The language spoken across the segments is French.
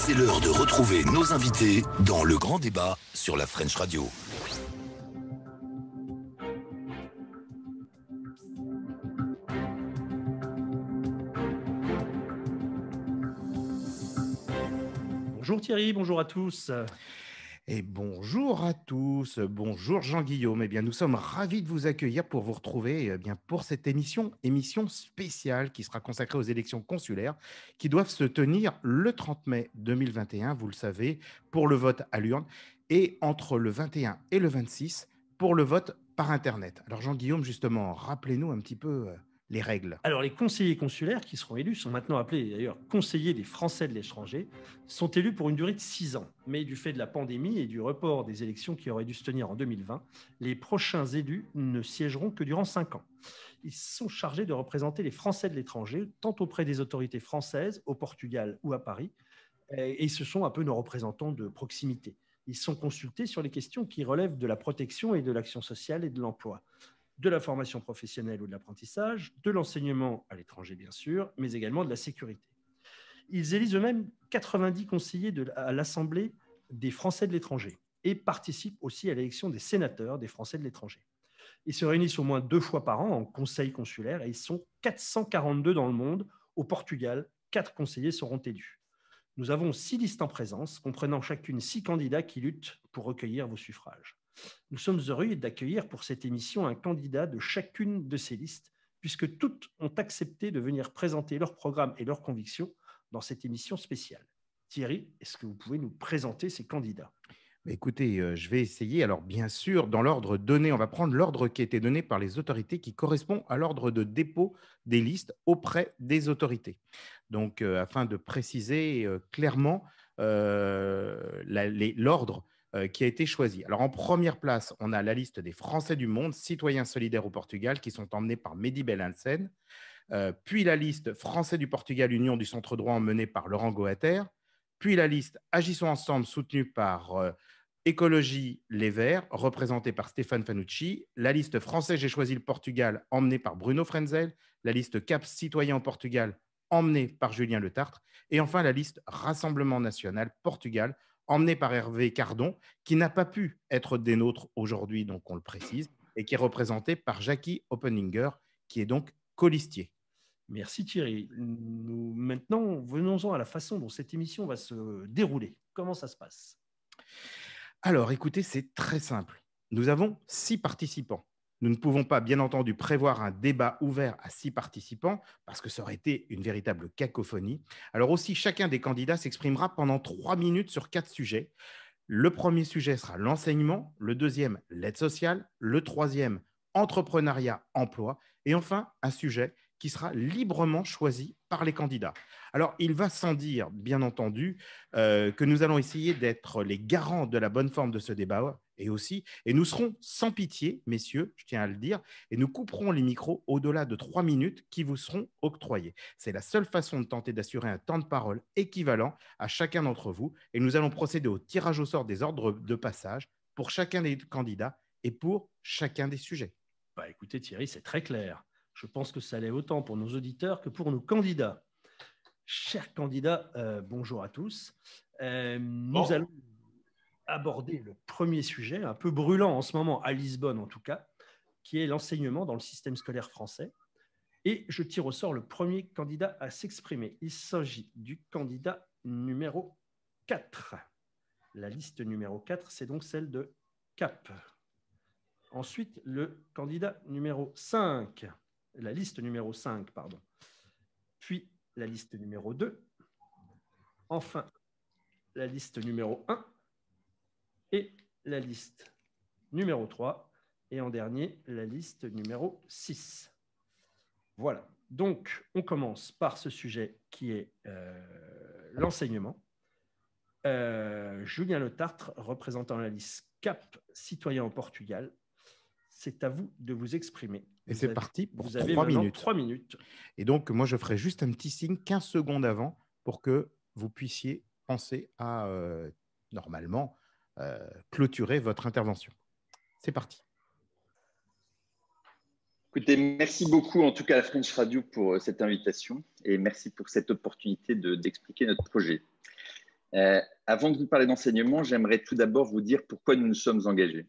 C'est l'heure de retrouver nos invités dans le grand débat sur la French Radio. Bonjour Thierry, bonjour à tous. Et bonjour à tous, bonjour Jean-Guillaume. Eh bien, nous sommes ravis de vous accueillir pour vous retrouver pour cette émission spéciale qui sera consacrée aux élections consulaires qui doivent se tenir le 30 mai 2021, vous le savez, pour le vote à l'urne et entre le 21 et le 26 pour le vote par Internet. Alors Jean-Guillaume, justement, rappelez-nous un petit peu les règles. Alors les conseillers consulaires qui seront élus sont maintenant appelés d'ailleurs conseillers des Français de l'étranger, sont élus pour une durée de 6 ans. Mais du fait de la pandémie et du report des élections qui auraient dû se tenir en 2020, les prochains élus ne siégeront que durant 5 ans. Ils sont chargés de représenter les Français de l'étranger, tant auprès des autorités françaises, au Portugal ou à Paris, et ce sont un peu nos représentants de proximité. Ils sont consultés sur les questions qui relèvent de la protection et de l'action sociale et de l'emploi, de la formation professionnelle ou de l'apprentissage, de l'enseignement à l'étranger bien sûr, mais également de la sécurité. Ils élisent eux-mêmes 90 conseillers à l'Assemblée des Français de l'étranger et participent aussi à l'élection des sénateurs des Français de l'étranger. Ils se réunissent au moins 2 fois par an en conseil consulaire et ils sont 442 dans le monde. Au Portugal, 4 conseillers seront élus. Nous avons 6 listes en présence, comprenant chacune 6 candidats qui luttent pour recueillir vos suffrages. Nous sommes heureux d'accueillir pour cette émission un candidat de chacune de ces listes, puisque toutes ont accepté de venir présenter leur programme et leurs convictions dans cette émission spéciale. Thierry, est-ce que vous pouvez nous présenter ces candidats ? Écoutez, je vais essayer. Alors, bien sûr, dans l'ordre donné, on va prendre l'ordre qui a été donné par les autorités qui correspond à l'ordre de dépôt des listes auprès des autorités. Donc, afin de préciser clairement l'ordre qui a été choisi. Alors, en première place, on a la liste des Français du monde, citoyens solidaires au Portugal, qui sont emmenés par Mehdi Belhansen. Puis la liste Français du Portugal, Union du centre droit, emmenée par Laurent Goater. Puis la liste Agissons ensemble, soutenue par Écologie Les Verts, représentée par Stéphane Fanucci. La liste Français J'ai choisi le Portugal, emmenée par Bruno Frenzel. La liste CAP Citoyens au Portugal, emmenée par Julien Letartre. Et enfin, la liste Rassemblement National Portugal, emmenée par Hervé Cardon, qui n'a pas pu être des nôtres aujourd'hui, donc on le précise, et qui est représentée par Jackie Oppeninger, qui est donc colistier. Merci Thierry. Maintenant, venons-en à la façon dont cette émission va se dérouler. Comment ça se passe ? Alors, écoutez, c'est très simple. Nous avons 6 participants. Nous ne pouvons pas, bien entendu, prévoir un débat ouvert à 6 participants parce que ça aurait été une véritable cacophonie. Alors aussi, chacun des candidats s'exprimera pendant 3 minutes sur 4 sujets. Le premier sujet sera l'enseignement, le deuxième, l'aide sociale, le troisième, entrepreneuriat, emploi, et enfin, un sujet qui sera librement choisi par les candidats. Alors, il va sans dire, bien entendu, que nous allons essayer d'être les garants de la bonne forme de ce débat et nous serons sans pitié, messieurs, je tiens à le dire, et nous couperons les micros au-delà de 3 minutes qui vous seront octroyés. C'est la seule façon de tenter d'assurer un temps de parole équivalent à chacun d'entre vous, et nous allons procéder au tirage au sort des ordres de passage pour chacun des candidats et pour chacun des sujets. Écoutez Thierry, c'est très clair. Je pense que ça l'est autant pour nos auditeurs que pour nos candidats. Chers candidats, bonjour à tous. Nous allons aborder le premier sujet, un peu brûlant en ce moment, à Lisbonne en tout cas, qui est l'enseignement dans le système scolaire français. Et je tire au sort le premier candidat à s'exprimer. Il s'agit du candidat numéro 4. La liste numéro 4, c'est donc celle de CAP. Ensuite, le candidat numéro 5. La liste numéro 5, pardon. Puis la liste numéro 2. Enfin, la liste numéro 1. Et la liste numéro 3. Et en dernier, la liste numéro 6. Voilà. Donc, on commence par ce sujet qui est l'enseignement. Julien Letartre, représentant la liste CAP, citoyen au Portugal. C'est à vous de vous exprimer. Et c'est parti pour vous avez 3 minutes. Et donc, moi, je ferai juste un petit signe 15 secondes avant pour que vous puissiez penser à, normalement, clôturer votre intervention. C'est parti. Écoutez, merci beaucoup en tout cas à la French Radio pour cette invitation et merci pour cette opportunité d'expliquer notre projet. Avant de vous parler d'enseignement, j'aimerais tout d'abord vous dire pourquoi nous nous sommes engagés.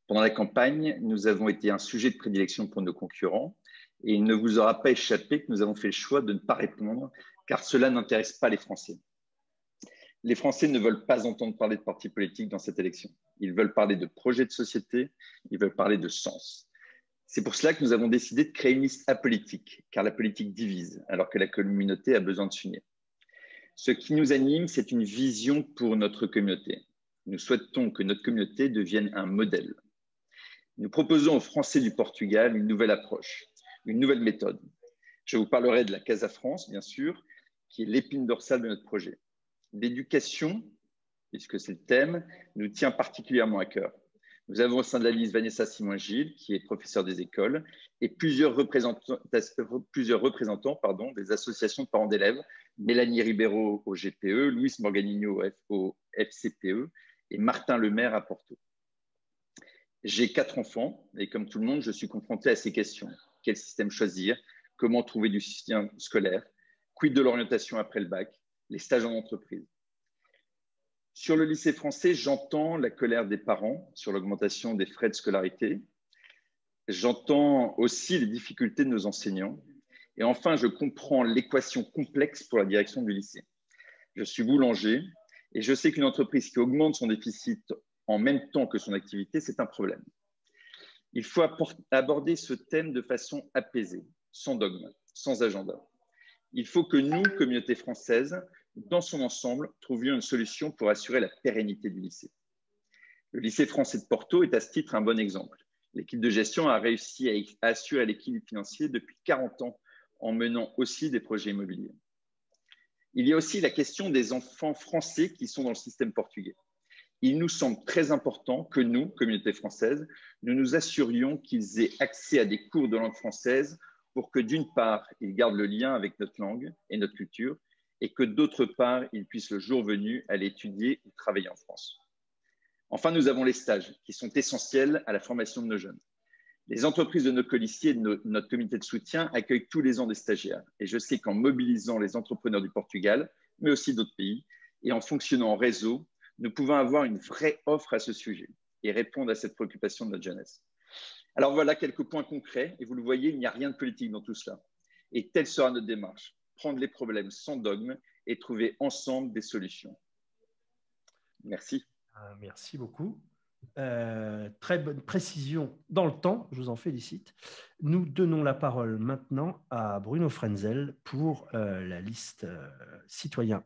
Pendant la campagne, nous avons été un sujet de prédilection pour nos concurrents et il ne vous aura pas échappé que nous avons fait le choix de ne pas répondre car cela n'intéresse pas les Français. Les Français ne veulent pas entendre parler de partis politiques dans cette élection. Ils veulent parler de projets de société, ils veulent parler de sens. C'est pour cela que nous avons décidé de créer une liste apolitique, car la politique divise, alors que la communauté a besoin de s'unir. Ce qui nous anime, c'est une vision pour notre communauté. Nous souhaitons que notre communauté devienne un modèle. Nous proposons aux Français du Portugal une nouvelle approche, une nouvelle méthode. Je vous parlerai de la Casa France, bien sûr, qui est l'épine dorsale de notre projet. L'éducation, puisque c'est le thème, nous tient particulièrement à cœur. Nous avons au sein de la liste Vanessa Simon-Gilles, qui est professeure des écoles, et plusieurs représentants des associations de parents d'élèves, Mélanie Ribeiro au GPE, Luis Morganino au FCPE et Martin Lemaire à Porto. J'ai 4 enfants et comme tout le monde, je suis confronté à ces questions. Quel système choisir? Comment trouver du soutien scolaire? Quid de l'orientation après le bac? Les stages en entreprise. Sur le lycée français, j'entends la colère des parents sur l'augmentation des frais de scolarité. J'entends aussi les difficultés de nos enseignants. Et enfin, je comprends l'équation complexe pour la direction du lycée. Je suis boulanger et je sais qu'une entreprise qui augmente son déficit en même temps que son activité, c'est un problème. Il faut aborder ce thème de façon apaisée, sans dogme, sans agenda. Il faut que nous, communauté française, dans son ensemble, trouvions une solution pour assurer la pérennité du lycée. Le lycée français de Porto est à ce titre un bon exemple. L'équipe de gestion a réussi à assurer l'équilibre financier depuis 40 ans en menant aussi des projets immobiliers. Il y a aussi la question des enfants français qui sont dans le système portugais. Il nous semble très important que nous, communauté française, nous nous assurions qu'ils aient accès à des cours de langue française pour que d'une part, ils gardent le lien avec notre langue et notre culture et que d'autre part, ils puissent le jour venu aller étudier ou travailler en France. Enfin, nous avons les stages qui sont essentiels à la formation de nos jeunes. Les entreprises de nos colissiers et de notre comité de soutien accueillent tous les ans des stagiaires et je sais qu'en mobilisant les entrepreneurs du Portugal, mais aussi d'autres pays, et en fonctionnant en réseau, nous pouvons avoir une vraie offre à ce sujet et répondre à cette préoccupation de notre jeunesse. Alors voilà quelques points concrets et vous le voyez, il n'y a rien de politique dans tout cela. Et telle sera notre démarche, prendre les problèmes sans dogme et trouver ensemble des solutions. Merci. Merci beaucoup. Très bonne précision dans le temps, je vous en félicite. Nous donnons la parole maintenant à Bruno Frenzel pour la liste citoyens.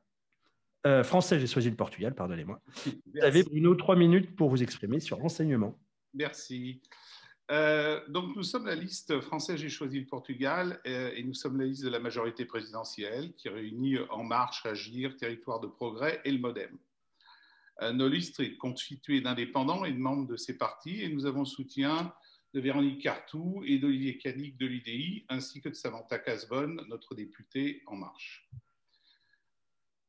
Français, j'ai choisi le Portugal, pardonnez-moi. Vous avez, Bruno, 3 minutes pour vous exprimer sur l'enseignement. Merci. Donc, nous sommes la liste Français, j'ai choisi le Portugal et nous sommes la liste de la majorité présidentielle qui réunit En Marche, Agir, Territoire de Progrès et le MoDem. Nos listes sont constituées d'indépendants et de membres de ces partis et nous avons le soutien de Véronique Cartou et d'Olivier Canic de l'UDI ainsi que de Samantha Casbonne, notre députée En Marche.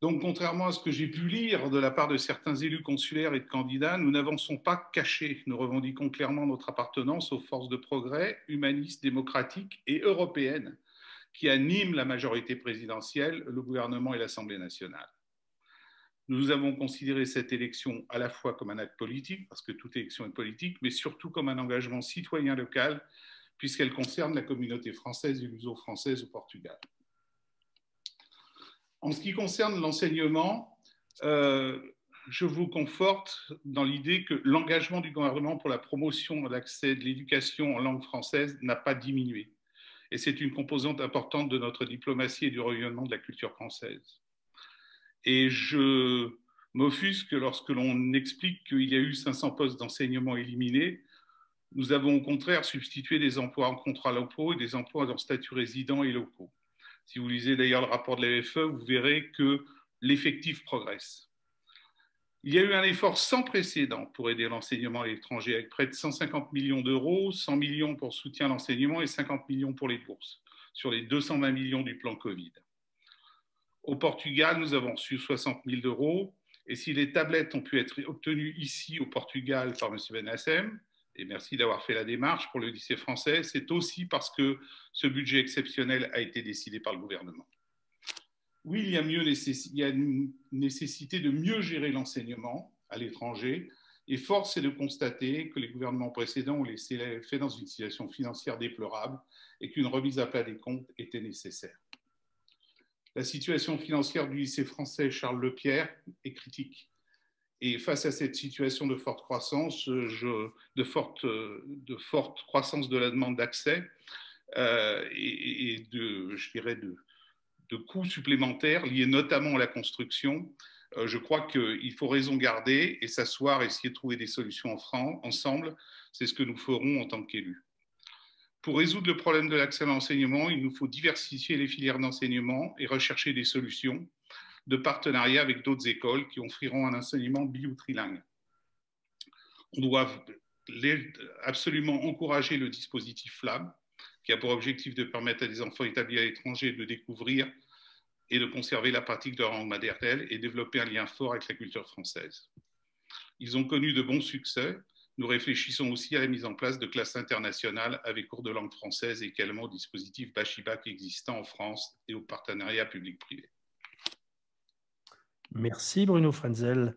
Donc, contrairement à ce que j'ai pu lire de la part de certains élus consulaires et de candidats, nous n'avançons pas cachés. Nous revendiquons clairement notre appartenance aux forces de progrès humanistes, démocratiques et européennes qui animent la majorité présidentielle, le gouvernement et l'Assemblée nationale. Nous avons considéré cette élection à la fois comme un acte politique, parce que toute élection est politique, mais surtout comme un engagement citoyen local, puisqu'elle concerne la communauté française et luso-française au Portugal. En ce qui concerne l'enseignement, je vous conforte dans l'idée que l'engagement du gouvernement pour la promotion de l'accès de l'éducation en langue française n'a pas diminué. Et c'est une composante importante de notre diplomatie et du rayonnement de la culture française. Et je m'offusque lorsque l'on explique qu'il y a eu 500 postes d'enseignement éliminés. Nous avons au contraire substitué des emplois en contrat locaux et des emplois en statut résident et locaux. Si vous lisez d'ailleurs le rapport de l'AFE, vous verrez que l'effectif progresse. Il y a eu un effort sans précédent pour aider l'enseignement à l'étranger avec près de 150 millions d'euros, 100 millions pour soutien à l'enseignement et 50 millions pour les bourses, sur les 220 millions du plan Covid. Au Portugal, nous avons reçu 60 000 euros et si les tablettes ont pu être obtenues ici au Portugal par M. Benassem, et merci d'avoir fait la démarche pour le lycée français, c'est aussi parce que ce budget exceptionnel a été décidé par le gouvernement. oui, il y a une nécessité de mieux gérer l'enseignement à l'étranger. Et force est de constater que les gouvernements précédents ont laissé l'EFE dans une situation financière déplorable et qu'une remise à plat des comptes était nécessaire. La situation financière du lycée français Charles Lepierre est critique. Et face à cette situation de forte croissance, de forte croissance de la demande d'accès et de coûts supplémentaires liés notamment à la construction, je crois qu'il faut raison garder et s'asseoir et essayer de trouver des solutions ensemble. C'est ce que nous ferons en tant qu'élus. Pour résoudre le problème de l'accès à l'enseignement, il nous faut diversifier les filières d'enseignement et rechercher des solutions de partenariat avec d'autres écoles qui offriront un enseignement bi- ou trilingue. On doit absolument encourager le dispositif FLAM, qui a pour objectif de permettre à des enfants établis à l'étranger de découvrir et de conserver la pratique de leur langue maternelle et développer un lien fort avec la culture française. Ils ont connu de bons succès. Nous réfléchissons aussi à la mise en place de classes internationales avec cours de langue française et également au dispositif Bachibac existant en France et au partenariat public-privé. Merci Bruno Frenzel.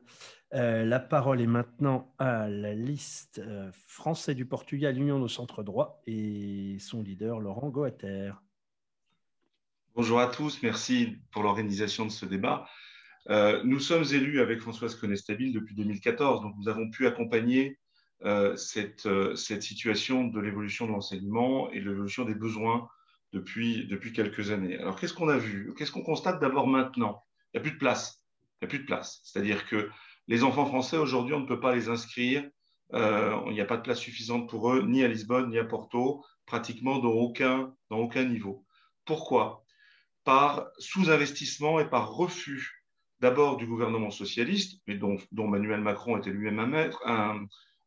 La parole est maintenant à la liste français du Portugal, Union de centre droit et son leader Laurent Goater. Bonjour à tous, merci pour l'organisation de ce débat. Nous sommes élus avec Françoise Conestabil depuis 2014, donc nous avons pu accompagner cette situation de l'évolution de l'enseignement et de l'évolution des besoins depuis quelques années. Alors, qu'est-ce qu'on a vu? Qu'est-ce qu'on constate d'abord maintenant? Il n'y a plus de place. Il n'y a plus de place. C'est-à-dire que les enfants français, aujourd'hui, on ne peut pas les inscrire. Il n'y a pas de place suffisante pour eux, ni à Lisbonne, ni à Porto, pratiquement dans aucun niveau. Pourquoi? Par sous-investissement et par refus d'abord du gouvernement socialiste, mais dont Emmanuel Macron était lui-même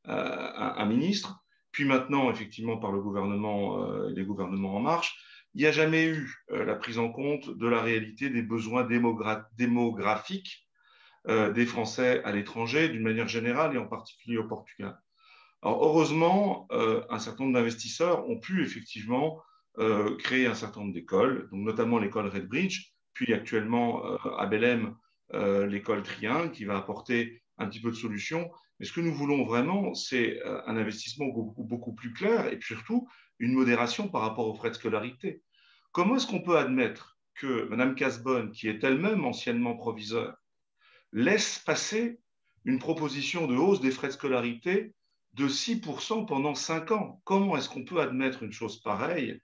un ministre, puis maintenant, effectivement, par les gouvernements En Marche. Il n'y a jamais eu la prise en compte de la réalité des besoins démographiques des Français à l'étranger, d'une manière générale et en particulier au Portugal. Alors, heureusement, un certain nombre d'investisseurs ont pu effectivement créer un certain nombre d'écoles, donc notamment l'école Redbridge, puis actuellement à Belém, l'école Triangle, qui va apporter un petit peu de solutions. Mais ce que nous voulons vraiment, c'est un investissement beaucoup plus clair et puis surtout une modération par rapport aux frais de scolarité. Comment est-ce qu'on peut admettre que Mme Casbonne, qui est elle-même anciennement proviseure, laisse passer une proposition de hausse des frais de scolarité de 6% pendant 5 ans? Comment est-ce qu'on peut admettre une chose pareille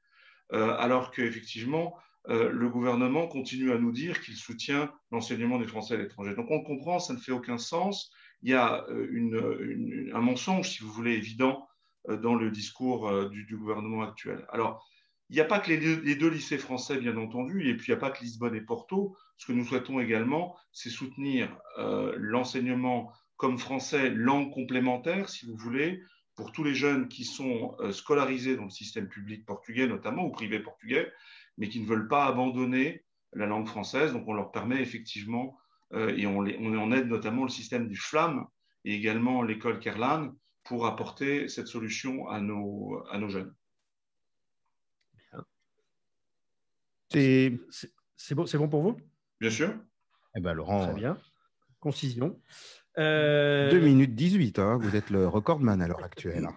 alors qu'effectivement, le gouvernement continue à nous dire qu'il soutient l'enseignement des Français à l'étranger? Donc on comprend, ça ne fait aucun sens. Il y a un mensonge, si vous voulez, évident dans le discours du gouvernement actuel. Alors, il n'y a pas que les deux lycées français, bien entendu, et puis il n'y a pas que Lisbonne et Porto. Ce que nous souhaitons également, c'est soutenir l'enseignement comme français, langue complémentaire, si vous voulez, pour tous les jeunes qui sont scolarisés dans le système public portugais, notamment, ou privé portugais, mais qui ne veulent pas abandonner la langue française. Donc, on leur permet effectivement, et on en aide notamment le système du FLAM et également l'école Kerlan pour apporter cette solution à nos jeunes. C'est bon pour vous? Bien sûr. Eh ben, Laurent, très bien. Concision. 2 minutes 18, hein, vous êtes le recordman à l'heure actuelle.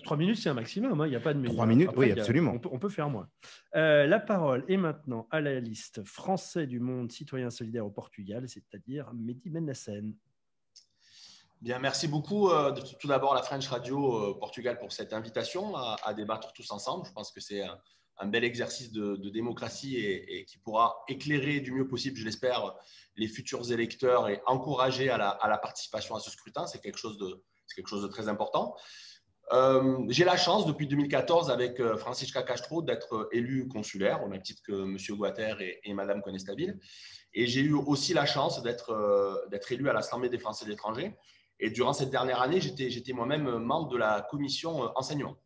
3 minutes, c'est un maximum, hein, il n'y a pas de minutes. 3 minutes, après, oui, absolument. On peut faire moins. La parole est maintenant à la liste Français du monde, citoyen solidaire au Portugal, c'est-à-dire Mehdi Bennassène. Bien, merci beaucoup tout d'abord à la French Radio Portugal pour cette invitation à débattre tous ensemble. Je pense que c'est un bel exercice de démocratie et qui pourra éclairer du mieux possible, je l'espère, les futurs électeurs et encourager à la participation à ce scrutin. C'est quelque chose de très important. J'ai la chance depuis 2014 avec Francisca Castro d'être élu consulaire au même titre que M. Goater et Mme Conestabil. Et j'ai eu aussi la chance d'être élu à l'Assemblée des Français de l'étranger. Et durant cette dernière année, j'étais moi-même membre de la commission enseignement.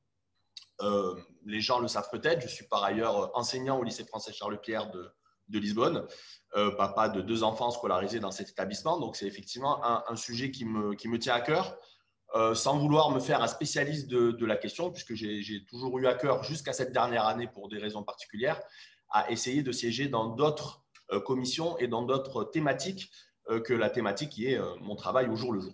Les gens le savent peut-être, je suis par ailleurs enseignant au lycée français Charles Lepierre de Lisbonne, papa de 2 enfants scolarisés dans cet établissement. Donc, c'est effectivement un sujet qui me tient à cœur, sans vouloir me faire un spécialiste de la question, puisque j'ai toujours eu à cœur, jusqu'à cette dernière année, pour des raisons particulières, à essayer de siéger dans d'autres commissions et dans d'autres thématiques que la thématique qui est mon travail au jour le jour.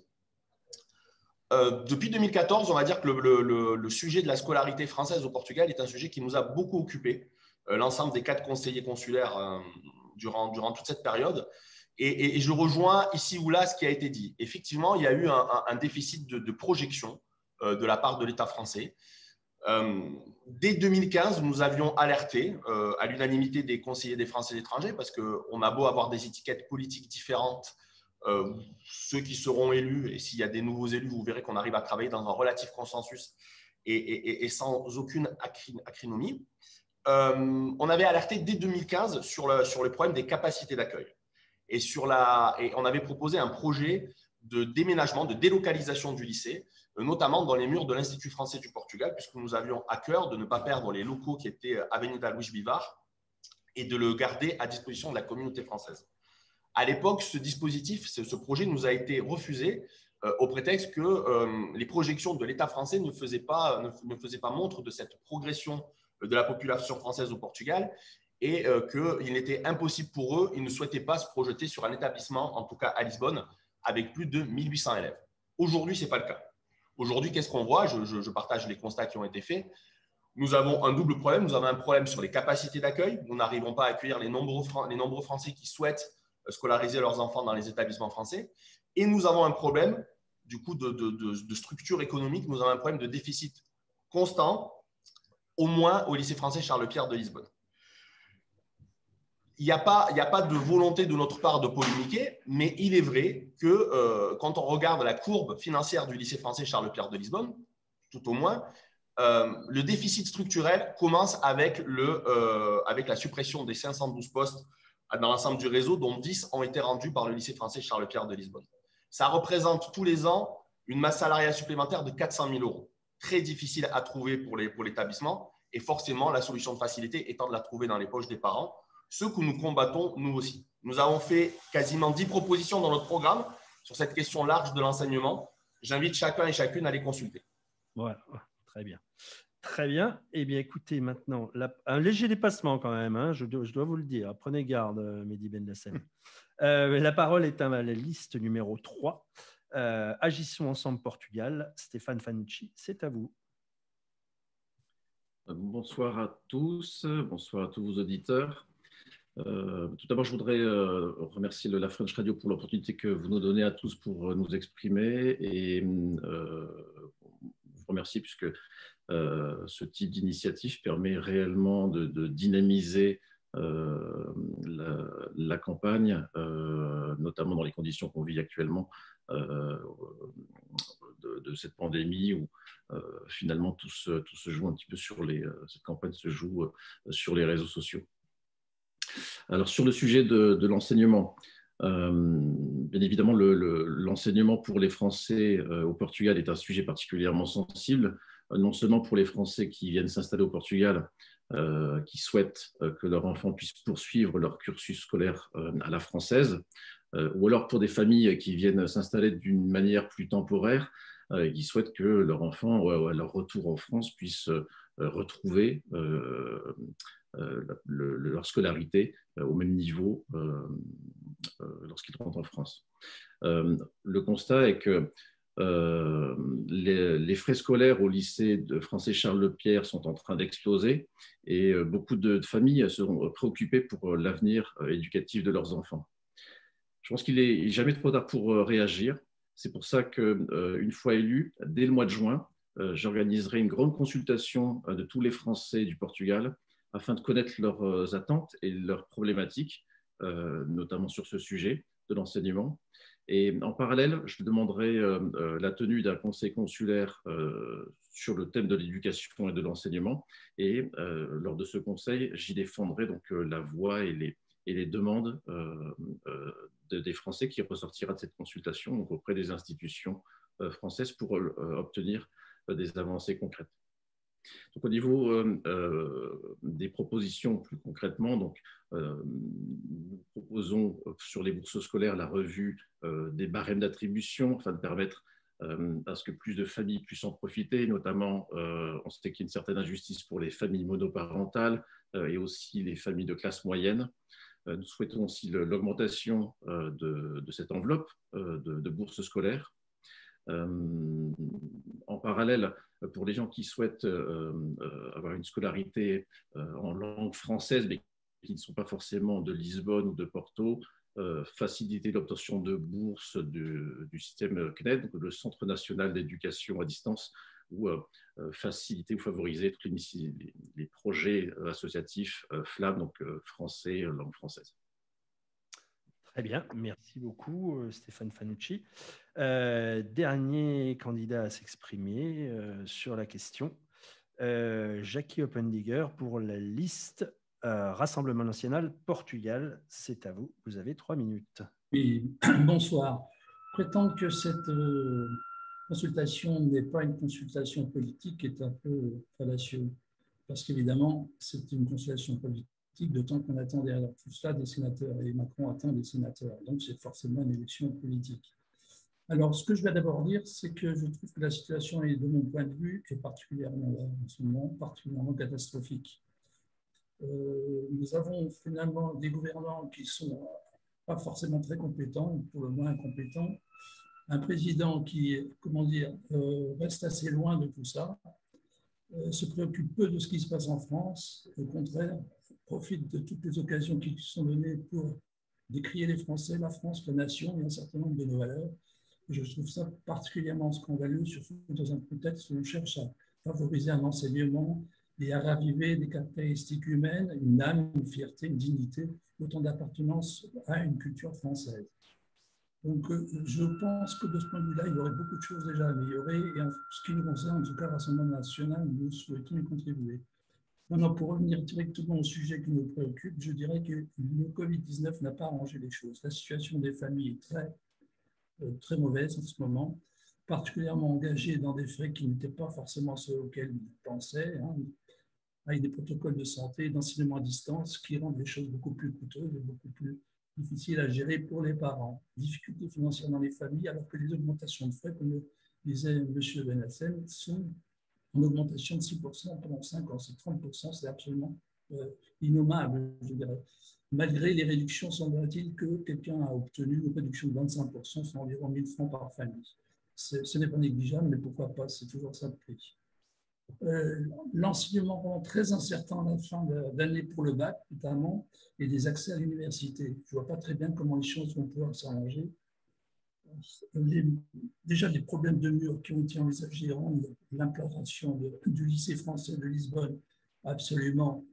Depuis 2014, on va dire que le sujet de la scolarité française au Portugal est un sujet qui nous a beaucoup occupés, l'ensemble des 4 conseillers consulaires durant toute cette période. Et je rejoins ici ou là ce qui a été dit. Effectivement, il y a eu un déficit de projection de la part de l'État français. Dès 2015, nous avions alerté à l'unanimité des conseillers des Français et étrangers, parce qu'on a beau avoir des étiquettes politiques différentes, ceux qui seront élus, et s'il y a des nouveaux élus, vous verrez qu'on arrive à travailler dans un relatif consensus et sans aucune acrinomie. On avait alerté dès 2015 sur le problème des capacités d'accueil. Et on avait proposé un projet de déménagement, de délocalisation du lycée, notamment dans les murs de l'Institut français du Portugal, puisque nous avions à cœur de ne pas perdre les locaux qui étaient Avenida Luís Bivar et de le garder à disposition de la communauté française. À l'époque, ce dispositif, ce projet nous a été refusé au prétexte que les projections de l'État français ne faisaient pas montre de cette progression de la population française au Portugal et qu'il était impossible pour eux, ils ne souhaitaient pas se projeter sur un établissement, en tout cas à Lisbonne, avec plus de 1800 élèves. Aujourd'hui, ce n'est pas le cas. Aujourd'hui, qu'est-ce qu'on voit ? Je partage les constats qui ont été faits. Nous avons un double problème. Nous avons un problème sur les capacités d'accueil. Nous n'arrivons pas à accueillir les nombreux Français qui souhaitent scolariser leurs enfants dans les établissements français. Et nous avons un problème du coup de structure économique. Nous avons un problème de déficit constant, au moins au lycée français Charles-Pierre de Lisbonne. Il n'y a pas de volonté de notre part de polémiquer, mais il est vrai que quand on regarde la courbe financière du lycée français Charles-Pierre de Lisbonne, tout au moins, le déficit structurel commence avec la suppression des 512 postes dans l'ensemble du réseau, dont 10 ont été rendus par le lycée français Charles-Pierre de Lisbonne. Ça représente tous les ans une masse salariale supplémentaire de 400 000 €. Très difficile à trouver pour l'établissement, et forcément, la solution de facilité étant de la trouver dans les poches des parents, ce que nous combattons nous aussi. Nous avons fait quasiment 10 propositions dans notre programme sur cette question large de l'enseignement. J'invite chacun et chacune à les consulter. Voilà, très bien. Très bien. Eh bien, écoutez, maintenant, un léger dépassement quand même, hein, je dois vous le dire. Prenez garde, Mehdi Ben Lassem. La parole est à la liste numéro 3. Agissons ensemble Portugal. Stéphane Fanucci, c'est à vous. Bonsoir à tous, bonsoir à tous vos auditeurs. Tout d'abord, je voudrais remercier la French Radio pour l'opportunité que vous nous donnez à tous pour nous exprimer et vous remercier puisque ce type d'initiative permet réellement de dynamiser la campagne, notamment dans les conditions qu'on vit actuellement de cette pandémie où finalement tout se joue un petit peu cette campagne se joue sur les réseaux sociaux. Alors sur le sujet de l'enseignement, bien évidemment l'enseignement pour les Français au Portugal est un sujet particulièrement sensible, non seulement pour les Français qui viennent s'installer au Portugal, qui souhaitent que leurs enfants puissent poursuivre leur cursus scolaire à la française, ou alors pour des familles qui viennent s'installer d'une manière plus temporaire, qui souhaitent que leurs enfants, à leur retour en France, puissent retrouver leur scolarité au même niveau lorsqu'ils rentrent en France. Le constat est que les frais scolaires au lycée de français Charles-Pierre sont en train d'exploser et beaucoup de familles seront préoccupées pour l'avenir éducatif de leurs enfants. Je pense qu'il n'est jamais trop tard pour réagir. C'est pour ça qu'une fois élu, dès le mois de juin, j'organiserai une grande consultation de tous les Français du Portugal afin de connaître leurs attentes et leurs problématiques, notamment sur ce sujet de l'enseignement. Et en parallèle, je demanderai la tenue d'un conseil consulaire sur le thème de l'éducation et de l'enseignement. Et lors de ce conseil, j'y défendrai donc la voix et les demandes des Français qui ressortira de cette consultation donc auprès des institutions françaises pour obtenir des avancées concrètes. Donc, au niveau des propositions plus concrètement, donc, nous proposons sur les bourses scolaires la revue des barèmes d'attribution afin de permettre à ce que plus de familles puissent en profiter, notamment on sait qu'il y a une certaine injustice pour les familles monoparentales et aussi les familles de classe moyenne. Nous souhaitons aussi l'augmentation de cette enveloppe de bourses scolaires. En parallèle, pour les gens qui souhaitent avoir une scolarité en langue française, mais qui ne sont pas forcément de Lisbonne ou de Porto, faciliter l'obtention de bourses du système CNED, donc le Centre national d'éducation à distance, ou faciliter ou favoriser tous les projets associatifs FLAM, donc français, langue française. Très bien, merci beaucoup Stéphane Fanucci. Dernier candidat à s'exprimer sur la question, Jackie Oppendiger pour la liste Rassemblement national Portugal. C'est à vous, vous avez 3 minutes. Oui, bonsoir. Prétendre que cette consultation n'est pas une consultation politique est un peu fallacieux, parce qu'évidemment, c'est une consultation politique d'autant qu'on attend derrière tout cela des sénateurs, et Macron attend des sénateurs, donc c'est forcément une élection politique. Alors, ce que je vais d'abord dire, c'est que je trouve que la situation est, de mon point de vue, est particulièrement, en ce moment, particulièrement catastrophique. Nous avons finalement des gouvernants qui ne sont pas forcément très compétents, ou pour le moins incompétents, un président qui, comment dire, reste assez loin de tout ça, se préoccupe peu de ce qui se passe en France, au contraire, profite de toutes les occasions qui sont données pour décrier les Français, la France, la nation et un certain nombre de nos valeurs. Je trouve ça particulièrement scandaleux, surtout dans un contexte où on cherche à favoriser un enseignement et à raviver des caractéristiques humaines, une âme, une fierté, une dignité, autant d'appartenance à une culture française. Donc, je pense que de ce point de vue-là, il y aurait beaucoup de choses déjà à améliorer. Et en ce qui nous concerne, en tout cas, Rassemblement national, nous souhaitons y contribuer. Maintenant, pour revenir directement au sujet qui nous préoccupe, je dirais que le Covid-19 n'a pas arrangé les choses. La situation des familles est très mauvaise en ce moment, particulièrement engagées dans des frais qui n'étaient pas forcément ceux auxquels ils pensaient, avec des protocoles de santé, d'enseignement à distance qui rendent les choses beaucoup plus coûteuses et beaucoup plus difficiles à gérer pour les parents. Difficultés financières dans les familles, alors que les augmentations de frais, comme le disait M. Benassem, sont en augmentation de 6% pendant 5 ans. C'est 30%, c'est absolument innommable, je dirais. Malgré les réductions, semblerait-il que quelqu'un a obtenu une réduction de 25%, soit environ 1 000 francs par famille. Ce n'est pas négligeable, mais pourquoi pas, c'est toujours ça le prix. L'enseignement rend très incertain à la fin d'année pour le bac, notamment, et des accès à l'université. Je ne vois pas très bien comment les choses vont pouvoir s'arranger. Déjà, les problèmes de murs qui ont été envisagés rendent l'implantation du lycée français de Lisbonne absolument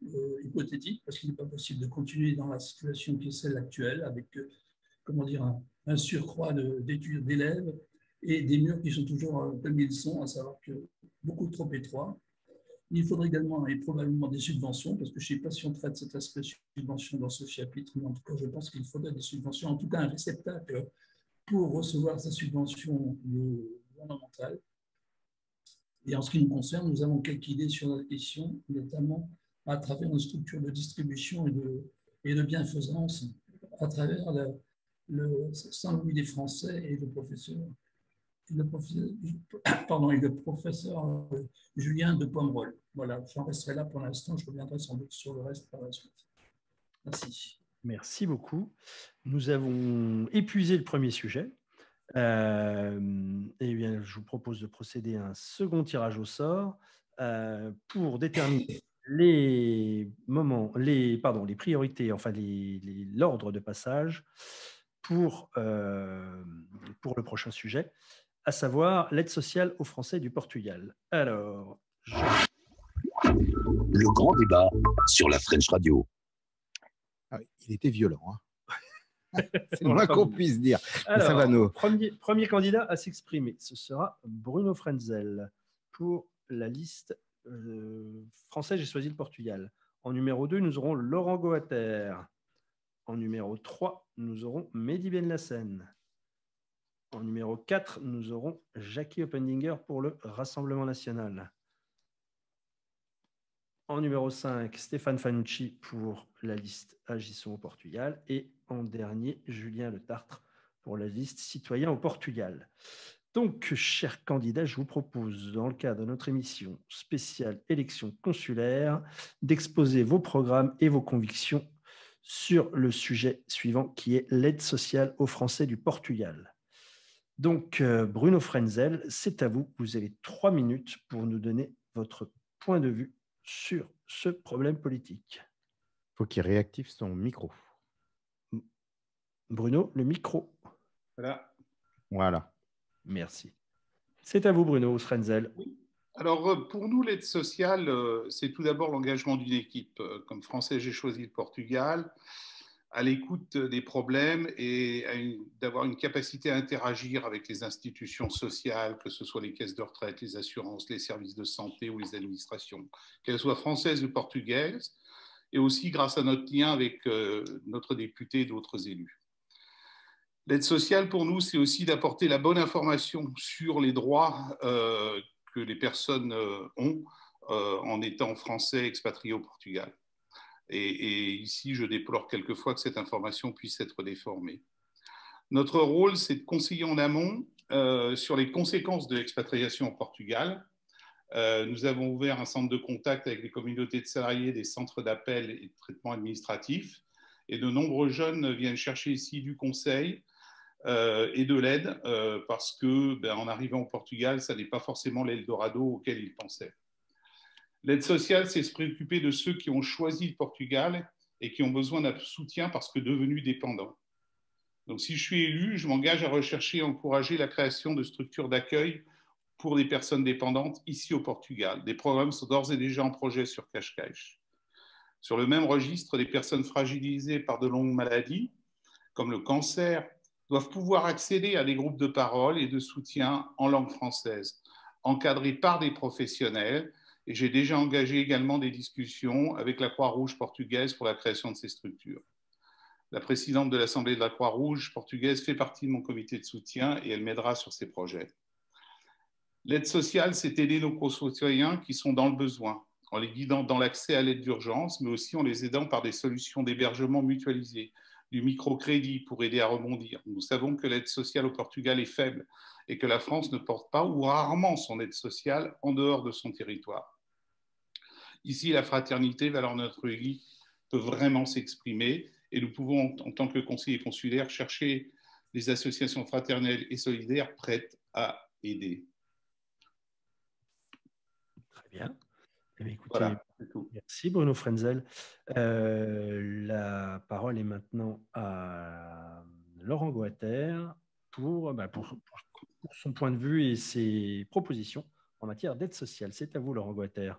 hypothétique, parce qu'il n'est pas possible de continuer dans la situation qui est celle actuelle, avec comment dire, un surcroît d'études d'élèves et des murs qui sont toujours comme ils sont, à savoir que beaucoup trop étroits. Il faudrait également et probablement des subventions, parce que je ne sais pas si on traite cet aspect subvention dans ce chapitre, mais en tout cas, je pense qu'il faudrait des subventions, en tout cas un réceptacle pour recevoir ces subventions gouvernementales. Et en ce qui nous concerne, nous avons quelques idées sur la question, notamment à travers une structure de distribution et de bienfaisance, à travers le Saint-Louis des Français et le professeur Julien de Pomerol. Voilà, j'en resterai là pour l'instant, je reviendrai sans doute sur le reste par la suite. Merci. Merci beaucoup. Nous avons épuisé le premier sujet. Eh bien, je vous propose de procéder à un second tirage au sort pour déterminer les priorités, enfin l'ordre de passage pour le prochain sujet, à savoir l'aide sociale aux Français du Portugal. Alors, le grand débat sur la French Radio. Ah oui, il était violent. Hein. C'est le moins qu'on puisse dire. Alors, ça va, nous. Premier candidat à s'exprimer, ce sera Bruno Frenzel pour la liste français, j'ai choisi le Portugal. En numéro 2, nous aurons Laurent Goater. En numéro 3, nous aurons Mehdi Benlassen. En numéro 4, nous aurons Jackie Oppendiger pour le Rassemblement national. En numéro 5, Stéphane Fanucci pour la liste Agissons au Portugal. Et en dernier, Julien Le Tartre pour la liste Citoyens au Portugal. Donc, chers candidats, je vous propose, dans le cadre de notre émission spéciale élection consulaire, d'exposer vos programmes et vos convictions sur le sujet suivant qui est l'aide sociale aux Français du Portugal. Donc, Bruno Frenzel, c'est à vous. Vous avez 3 minutes pour nous donner votre point de vue sur ce problème politique. Il faut qu'il réactive son micro. Bruno, le micro. Voilà. Merci. C'est à vous, Bruno Frenzel. Oui. Alors, pour nous, l'aide sociale, c'est tout d'abord l'engagement d'une équipe. Comme Français, j'ai choisi le Portugal, à l'écoute des problèmes et d'avoir une capacité à interagir avec les institutions sociales, que ce soit les caisses de retraite, les assurances, les services de santé ou les administrations, qu'elles soient françaises ou portugaises, et aussi grâce à notre lien avec notre député et d'autres élus. L'aide sociale, pour nous, c'est aussi d'apporter la bonne information sur les droits que les personnes ont en étant français expatriés au Portugal. Et ici, je déplore quelquefois que cette information puisse être déformée. Notre rôle, c'est de conseiller en amont sur les conséquences de l'expatriation au Portugal. Nous avons ouvert un centre de contact avec les communautés de salariés, des centres d'appel et de traitement administratif. Et de nombreux jeunes viennent chercher ici du conseil et de l'aide parce que, en arrivant au Portugal, ça n'est pas forcément l'Eldorado auquel ils pensaient. L'aide sociale, c'est se préoccuper de ceux qui ont choisi le Portugal et qui ont besoin d'un soutien parce que devenus dépendants. Donc, si je suis élu, je m'engage à rechercher et encourager la création de structures d'accueil pour les personnes dépendantes ici au Portugal. Des programmes sont d'ores et déjà en projet sur Cascais. Sur le même registre, les personnes fragilisées par de longues maladies, comme le cancer, doivent pouvoir accéder à des groupes de parole et de soutien en langue française, encadrés par des professionnels. Et j'ai déjà engagé également des discussions avec la Croix-Rouge portugaise pour la création de ces structures. La présidente de l'Assemblée de la Croix-Rouge portugaise fait partie de mon comité de soutien et elle m'aidera sur ces projets. L'aide sociale, c'est aider nos concitoyens qui sont dans le besoin, en les guidant dans l'accès à l'aide d'urgence, mais aussi en les aidant par des solutions d'hébergement mutualisées, du microcrédit pour aider à rebondir. Nous savons que l'aide sociale au Portugal est faible et que la France ne porte pas ou rarement son aide sociale en dehors de son territoire. Ici, la fraternité, valeur de notre vie, peut vraiment s'exprimer et nous pouvons, en tant que conseillers consulaires, chercher des associations fraternelles et solidaires prêtes à aider. Très bien. Eh bien, écoutez, voilà, c'est tout. Merci Bruno Frenzel. La parole est maintenant à Laurent Goater pour son point de vue et ses propositions en matière d'aide sociale. C'est à vous, Laurent Goater.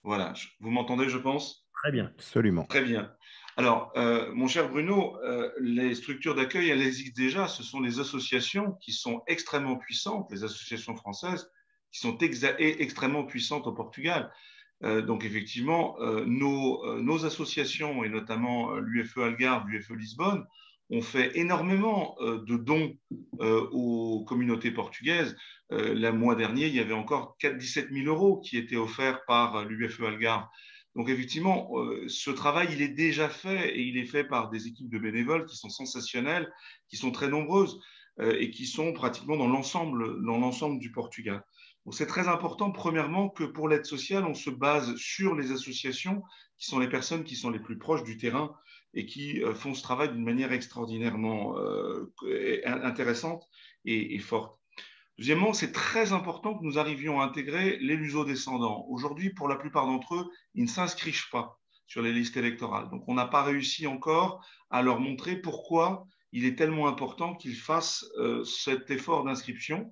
Voilà, vous m'entendez, je pense? Très bien. Absolument. Très bien. Alors, mon cher Bruno, les structures d'accueil, elles existent déjà. Ce sont les associations qui sont extrêmement puissantes, les associations françaises, qui sont extrêmement puissantes au Portugal. Donc, effectivement, nos associations, et notamment l'UFE Algarve, l'UFE Lisbonne, ont fait énormément de dons aux communautés portugaises. Le mois dernier, il y avait encore 17 000 euros qui étaient offerts par l'UFE Algarve. Donc, effectivement, ce travail, il est déjà fait et il est fait par des équipes de bénévoles qui sont sensationnelles, qui sont très nombreuses et qui sont pratiquement dans l'ensemble du Portugal. Donc, c'est très important, premièrement, que pour l'aide sociale, on se base sur les associations qui sont les personnes qui sont les plus proches du terrain et qui font ce travail d'une manière extraordinairement intéressante et forte. Deuxièmement, c'est très important que nous arrivions à intégrer les luso-descendants. Aujourd'hui, pour la plupart d'entre eux, ils ne s'inscrivent pas sur les listes électorales. Donc, on n'a pas réussi encore à leur montrer pourquoi il est tellement important qu'ils fassent cet effort d'inscription.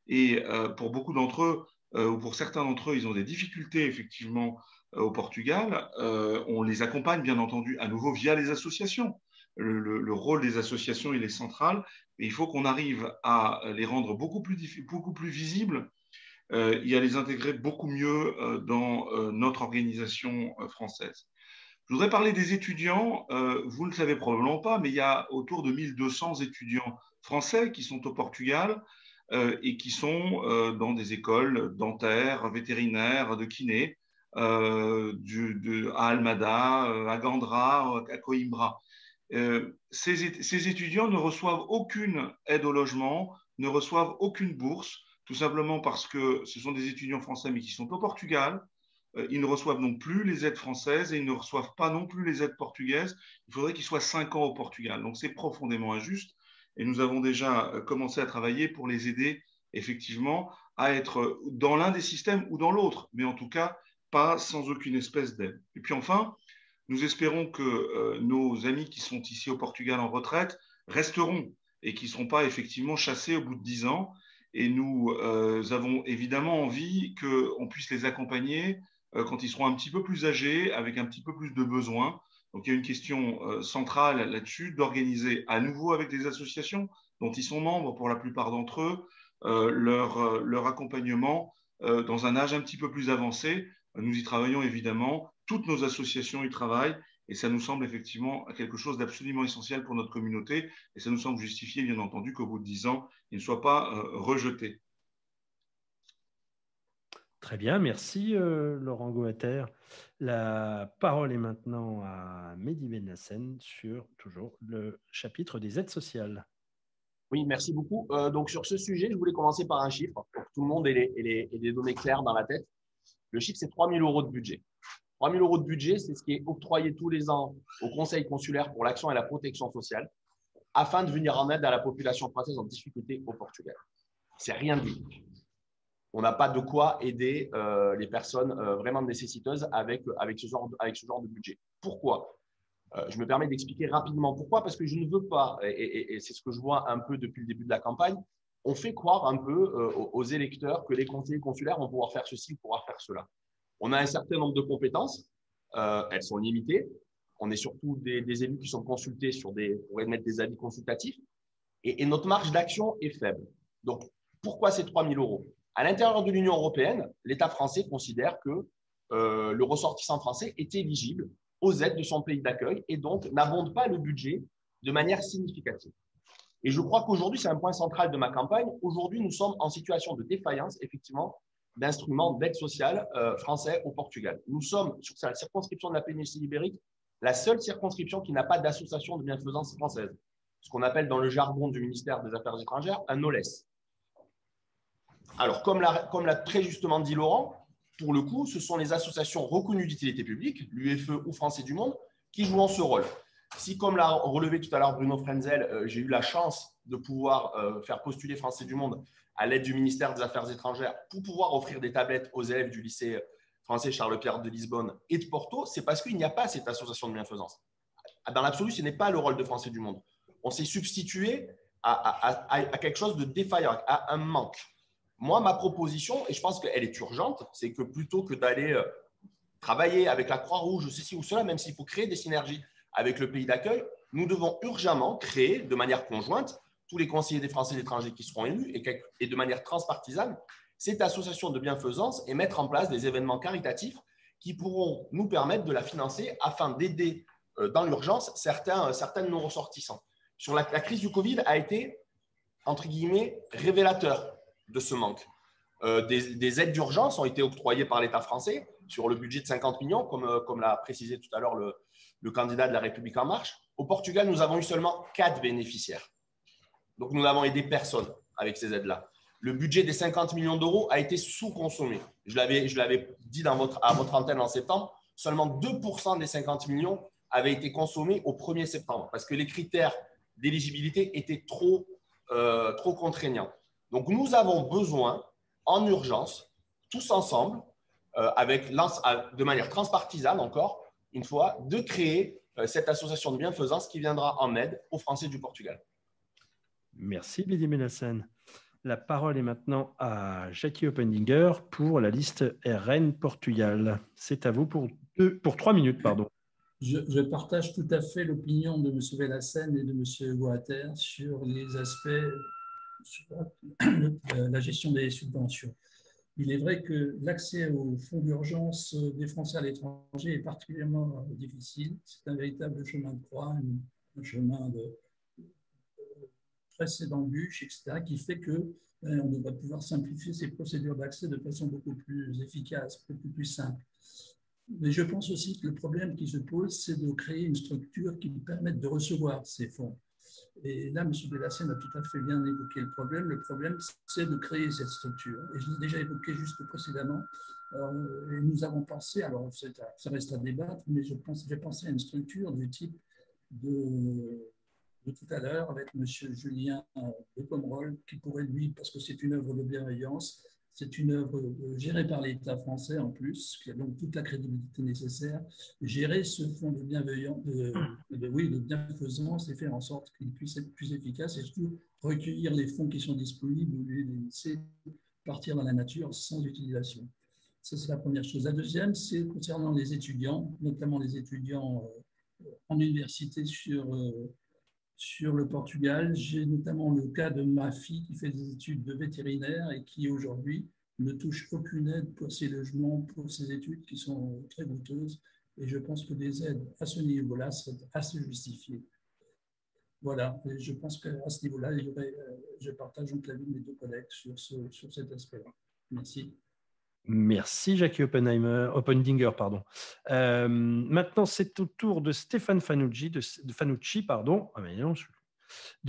Et pour beaucoup d'entre eux, ou pour certains d'entre eux, ils ont des difficultés, effectivement, au Portugal. On les accompagne, bien entendu, à nouveau via les associations. Le rôle des associations, il est central. Et il faut qu'on arrive à les rendre beaucoup plus visibles et à les intégrer beaucoup mieux dans notre organisation française. Je voudrais parler des étudiants. Vous ne le savez probablement pas, mais il y a autour de 1200 étudiants français qui sont au Portugal et qui sont dans des écoles dentaires, vétérinaires, de kiné, à Almada, à Gandra, à Coimbra. Ces étudiants ne reçoivent aucune aide au logement, ne reçoivent aucune bourse, tout simplement parce que ce sont des étudiants français mais qui sont au Portugal, ils ne reçoivent donc plus les aides françaises et ils ne reçoivent pas non plus les aides portugaises. Il faudrait qu'ils soient 5 ans au Portugal. Donc, c'est profondément injuste. Et nous avons déjà commencé à travailler pour les aider, effectivement, à être dans l'un des systèmes ou dans l'autre, mais en tout cas, pas sans aucune espèce d'aide. Et puis enfin, nous espérons que nos amis qui sont ici au Portugal en retraite resteront et qui ne seront pas effectivement chassés au bout de 10 ans. Et nous avons évidemment envie qu'on puisse les accompagner quand ils seront un petit peu plus âgés, avec un petit peu plus de besoins. Donc, il y a une question centrale là-dessus, d'organiser à nouveau avec des associations dont ils sont membres pour la plupart d'entre eux, leur accompagnement dans un âge un petit peu plus avancé. Nous y travaillons évidemment, toutes nos associations y travaillent, et ça nous semble effectivement quelque chose d'absolument essentiel pour notre communauté, et ça nous semble justifié, bien entendu, qu'au bout de 10 ans, ils ne soient pas rejetés. Très bien, merci Laurent Goater. La parole est maintenant à Mehdi Benassene sur toujours le chapitre des aides sociales. Oui, merci beaucoup. Donc, sur ce sujet, je voulais commencer par un chiffre pour que tout le monde ait les données claires dans la tête. Le chiffre, c'est 3 000 € de budget. 3 000 € de budget, c'est ce qui est octroyé tous les ans au Conseil consulaire pour l'action et la protection sociale afin de venir en aide à la population française en difficulté au Portugal. C'est rien dit. On n'a pas de quoi aider les personnes vraiment nécessiteuses avec ce genre de budget. Pourquoi ? Je me permets d'expliquer rapidement pourquoi, parce que je ne veux pas, et c'est ce que je vois un peu depuis le début de la campagne, on fait croire un peu aux électeurs que les conseillers consulaires vont pouvoir faire ceci ou pouvoir faire cela. On a un certain nombre de compétences, elles sont limitées. On est surtout des élus qui sont consultés pour émettre des avis consultatifs, et notre marge d'action est faible. Donc, pourquoi ces 3 000 €? À l'intérieur de l'Union européenne, l'État français considère que le ressortissant français est éligible aux aides de son pays d'accueil et donc n'abonde pas le budget de manière significative. Et je crois qu'aujourd'hui, c'est un point central de ma campagne. Aujourd'hui, nous sommes en situation de défaillance, effectivement, d'instruments d'aide sociale français au Portugal. Nous sommes, sur la circonscription de la péninsule ibérique, la seule circonscription qui n'a pas d'association de bienfaisance française, ce qu'on appelle dans le jargon du ministère des Affaires étrangères un OLES. Alors, comme l'a très justement dit Laurent, pour le coup, ce sont les associations reconnues d'utilité publique, l'UFE ou Français du Monde, qui jouent ce rôle. Si, comme l'a relevé tout à l'heure Bruno Frenzel, j'ai eu la chance de pouvoir faire postuler Français du Monde à l'aide du ministère des Affaires étrangères pour pouvoir offrir des tablettes aux élèves du lycée français Charles-Pierre de Lisbonne et de Porto, c'est parce qu'il n'y a pas cette association de bienfaisance. Dans l'absolu, ce n'est pas le rôle de Français du Monde. On s'est substitué à quelque chose de défaillant, à un manque. Moi, ma proposition, et je pense qu'elle est urgente, c'est que plutôt que d'aller travailler avec la Croix-Rouge, ceci ou cela, même s'il faut créer des synergies avec le pays d'accueil, nous devons urgemment créer de manière conjointe, tous les conseillers des Français de l'étranger qui seront élus et de manière transpartisane, cette association de bienfaisance et mettre en place des événements caritatifs qui pourront nous permettre de la financer afin d'aider dans l'urgence certains de nos ressortissants. Sur la crise du Covid a été, entre guillemets, révélateur de ce manque. Des aides d'urgence ont été octroyées par l'État français sur le budget de 50 millions, comme l'a précisé tout à l'heure le candidat de la République En Marche. Au Portugal, nous avons eu seulement 4 bénéficiaires. Donc, nous n'avons aidé personne avec ces aides-là. Le budget des 50 millions d'euros a été sous-consommé. Je l'avais dit à votre antenne en septembre, seulement 2% des 50 millions avaient été consommés au 1er septembre parce que les critères d'éligibilité étaient trop contraignants. Donc, nous avons besoin, en urgence, tous ensemble, de manière transpartisane encore, une fois, de créer cette association de bienfaisance qui viendra en aide aux Français du Portugal. Merci, Mehdi Benassene. La parole est maintenant à Jackie Oppendinger pour la liste RN Portugal. C'est à vous pour 3 minutes. Pardon. Je partage tout à fait l'opinion de M. Benassene et de M. Goater sur les aspects sur la gestion des subventions. Il est vrai que l'accès aux fonds d'urgence des Français à l'étranger est particulièrement difficile. C'est un véritable chemin de croix, un chemin de presse et d'embûches, etc., qui fait qu'on devrait pouvoir simplifier ces procédures d'accès de façon beaucoup plus efficace, beaucoup plus simple. Mais je pense aussi que le problème qui se pose, c'est de créer une structure qui nous permette de recevoir ces fonds. Et là, M. Delassène a tout à fait bien évoqué le problème. Le problème, c'est de créer cette structure. Et je l'ai déjà évoqué juste précédemment. Et nous avons pensé, alors ça reste à débattre, mais j'ai pensé à une structure du type de tout à l'heure avec M. Julien de Pomerol, qui pourrait, lui, parce que c'est une œuvre de bienveillance, c'est une œuvre gérée par l'État français en plus, qui a donc toute la crédibilité nécessaire, gérer ce fonds de bienfaisance et faire en sorte qu'il puisse être plus efficace et surtout recueillir les fonds qui sont disponibles ou les laisser partir dans la nature sans utilisation. Ça, c'est la première chose. La deuxième, c'est concernant les étudiants, notamment les étudiants en université sur le Portugal. J'ai notamment le cas de ma fille qui fait des études de vétérinaire et qui aujourd'hui ne touche aucune aide pour ses logements, pour ses études qui sont très coûteuses. Et je pense que des aides à ce niveau-là seraient assez justifiées. Voilà, et je pense qu'à ce niveau-là, je partage donc l'avis de mes deux collègues sur cet aspect-là. Merci. Merci Jackie Oppendinger. Maintenant, c'est au tour de Stéphane Fanucci, de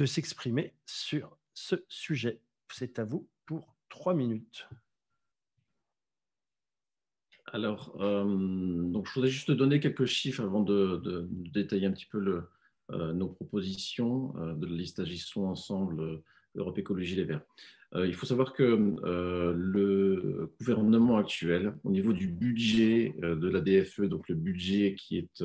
s'exprimer sur ce sujet. C'est à vous pour 3 minutes. Alors, donc je voudrais juste donner quelques chiffres avant de détailler un petit peu nos propositions de la liste Agissons ensemble, Europe Écologie Les Verts. Il faut savoir que le gouvernement actuel, au niveau du budget de la DFE, donc le budget qui est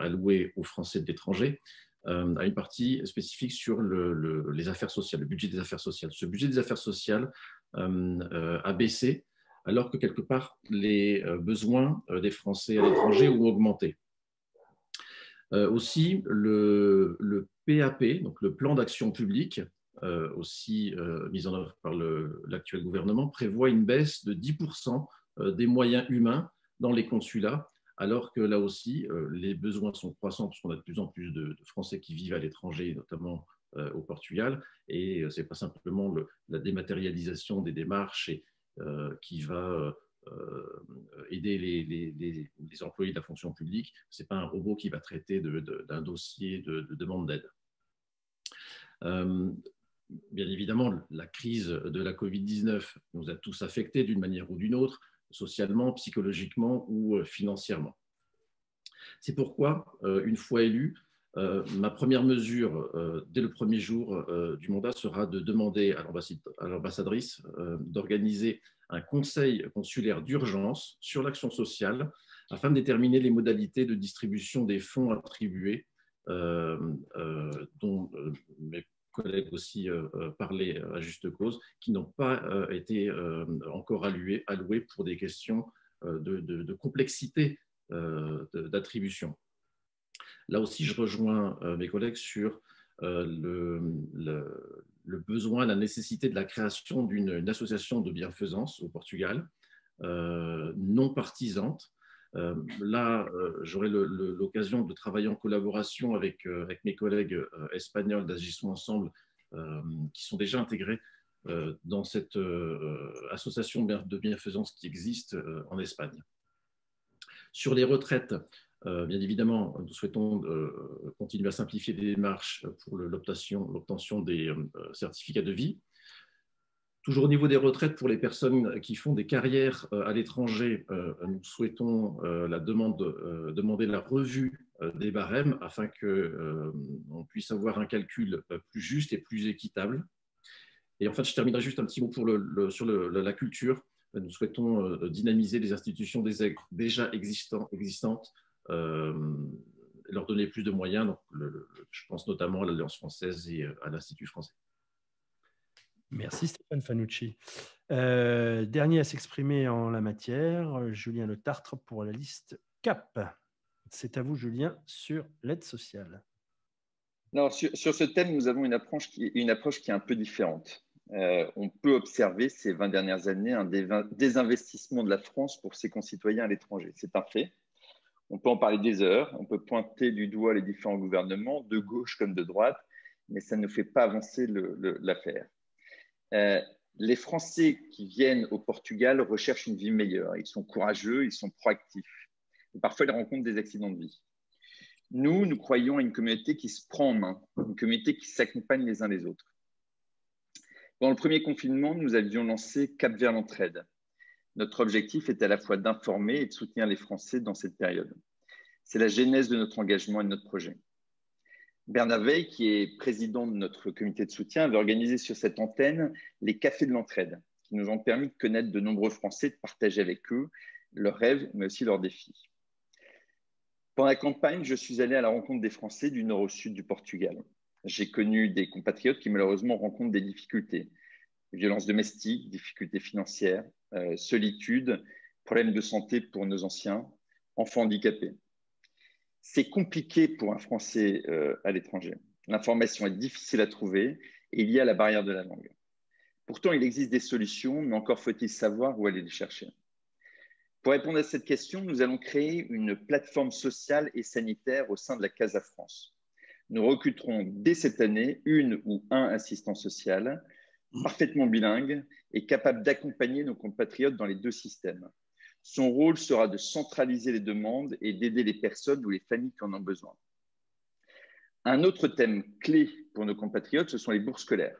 alloué aux Français de l'étranger, a une partie spécifique sur les affaires sociales, le budget des affaires sociales. Ce budget des affaires sociales a baissé, alors que quelque part, les besoins des Français à l'étranger ont augmenté. Aussi, le PAP, donc le plan d'action publique, aussi mis en œuvre par l'actuel gouvernement, prévoit une baisse de 10% des moyens humains dans les consulats, alors que là aussi, les besoins sont croissants parce qu'on a de plus en plus de Français qui vivent à l'étranger, notamment au Portugal, et ce n'est pas simplement la dématérialisation des démarches qui va aider les employés de la fonction publique. Ce n'est pas un robot qui va traiter d'un dossier de demande d'aide. Bien évidemment, la crise de la Covid-19 nous a tous affectés d'une manière ou d'une autre, socialement, psychologiquement ou financièrement. C'est pourquoi, une fois élu, ma première mesure dès le premier jour du mandat sera de demander à l'ambassadrice d'organiser un conseil consulaire d'urgence sur l'action sociale afin de déterminer les modalités de distribution des fonds attribués dont mes collègues aussi parlaient à juste cause, qui n'ont pas été encore alloués pour des questions de complexité d'attribution. Là aussi, je rejoins mes collègues sur le besoin, la nécessité de la création d'une association de bienfaisance au Portugal, non partisante. Là, j'aurai l'occasion de travailler en collaboration avec mes collègues espagnols d'Agissons Ensemble, qui sont déjà intégrés dans cette association de bienfaisance qui existe en Espagne. Sur les retraites, bien évidemment, nous souhaitons continuer à simplifier les démarches pour l'obtention des certificats de vie. Toujours au niveau des retraites, pour les personnes qui font des carrières à l'étranger, nous souhaitons demander la revue des barèmes afin qu'on puisse avoir un calcul plus juste et plus équitable. Et en fait, je terminerai juste un petit mot sur la culture. Nous souhaitons dynamiser les institutions déjà existantes, leur donner plus de moyens. Donc, je pense notamment à l'Alliance française et à l'Institut français. Merci Stéphane Fanucci. Dernier à s'exprimer en la matière, Julien Le Tartre pour la liste CAP. C'est à vous, Julien, sur l'aide sociale. Non, sur ce thème, nous avons une approche qui est un peu différente. On peut observer ces 20 dernières années un désinvestissement de la France pour ses concitoyens à l'étranger. C'est un fait. On peut en parler des heures, on peut pointer du doigt les différents gouvernements, de gauche comme de droite, mais ça ne fait pas avancer l'affaire. Les Français qui viennent au Portugal recherchent une vie meilleure. Ils sont courageux, ils sont proactifs. Et parfois, ils rencontrent des accidents de vie. Nous croyons à une communauté qui se prend en main, une communauté qui s'accompagne les uns les autres. Pendant le premier confinement, nous avions lancé Cap vers l'entraide. Notre objectif est à la fois d'informer et de soutenir les Français dans cette période. C'est la genèse de notre engagement et de notre projet. Bernard Veil, qui est président de notre comité de soutien, avait organisé sur cette antenne les cafés de l'entraide, qui nous ont permis de connaître de nombreux Français, de partager avec eux leurs rêves, mais aussi leurs défis. Pendant la campagne, je suis allé à la rencontre des Français du nord au sud du Portugal. J'ai connu des compatriotes qui malheureusement rencontrent des difficultés, violences domestiques, difficultés financières, solitude, problèmes de santé pour nos anciens, enfants handicapés. C'est compliqué pour un Français à l'étranger. L'information est difficile à trouver et il y a la barrière de la langue. Pourtant, il existe des solutions, mais encore faut-il savoir où aller les chercher. Pour répondre à cette question, nous allons créer une plateforme sociale et sanitaire au sein de la Casa France. Nous recruterons dès cette année une ou un assistant social parfaitement bilingue et capable d'accompagner nos compatriotes dans les deux systèmes. Son rôle sera de centraliser les demandes et d'aider les personnes ou les familles qui en ont besoin. Un autre thème clé pour nos compatriotes, ce sont les bourses scolaires.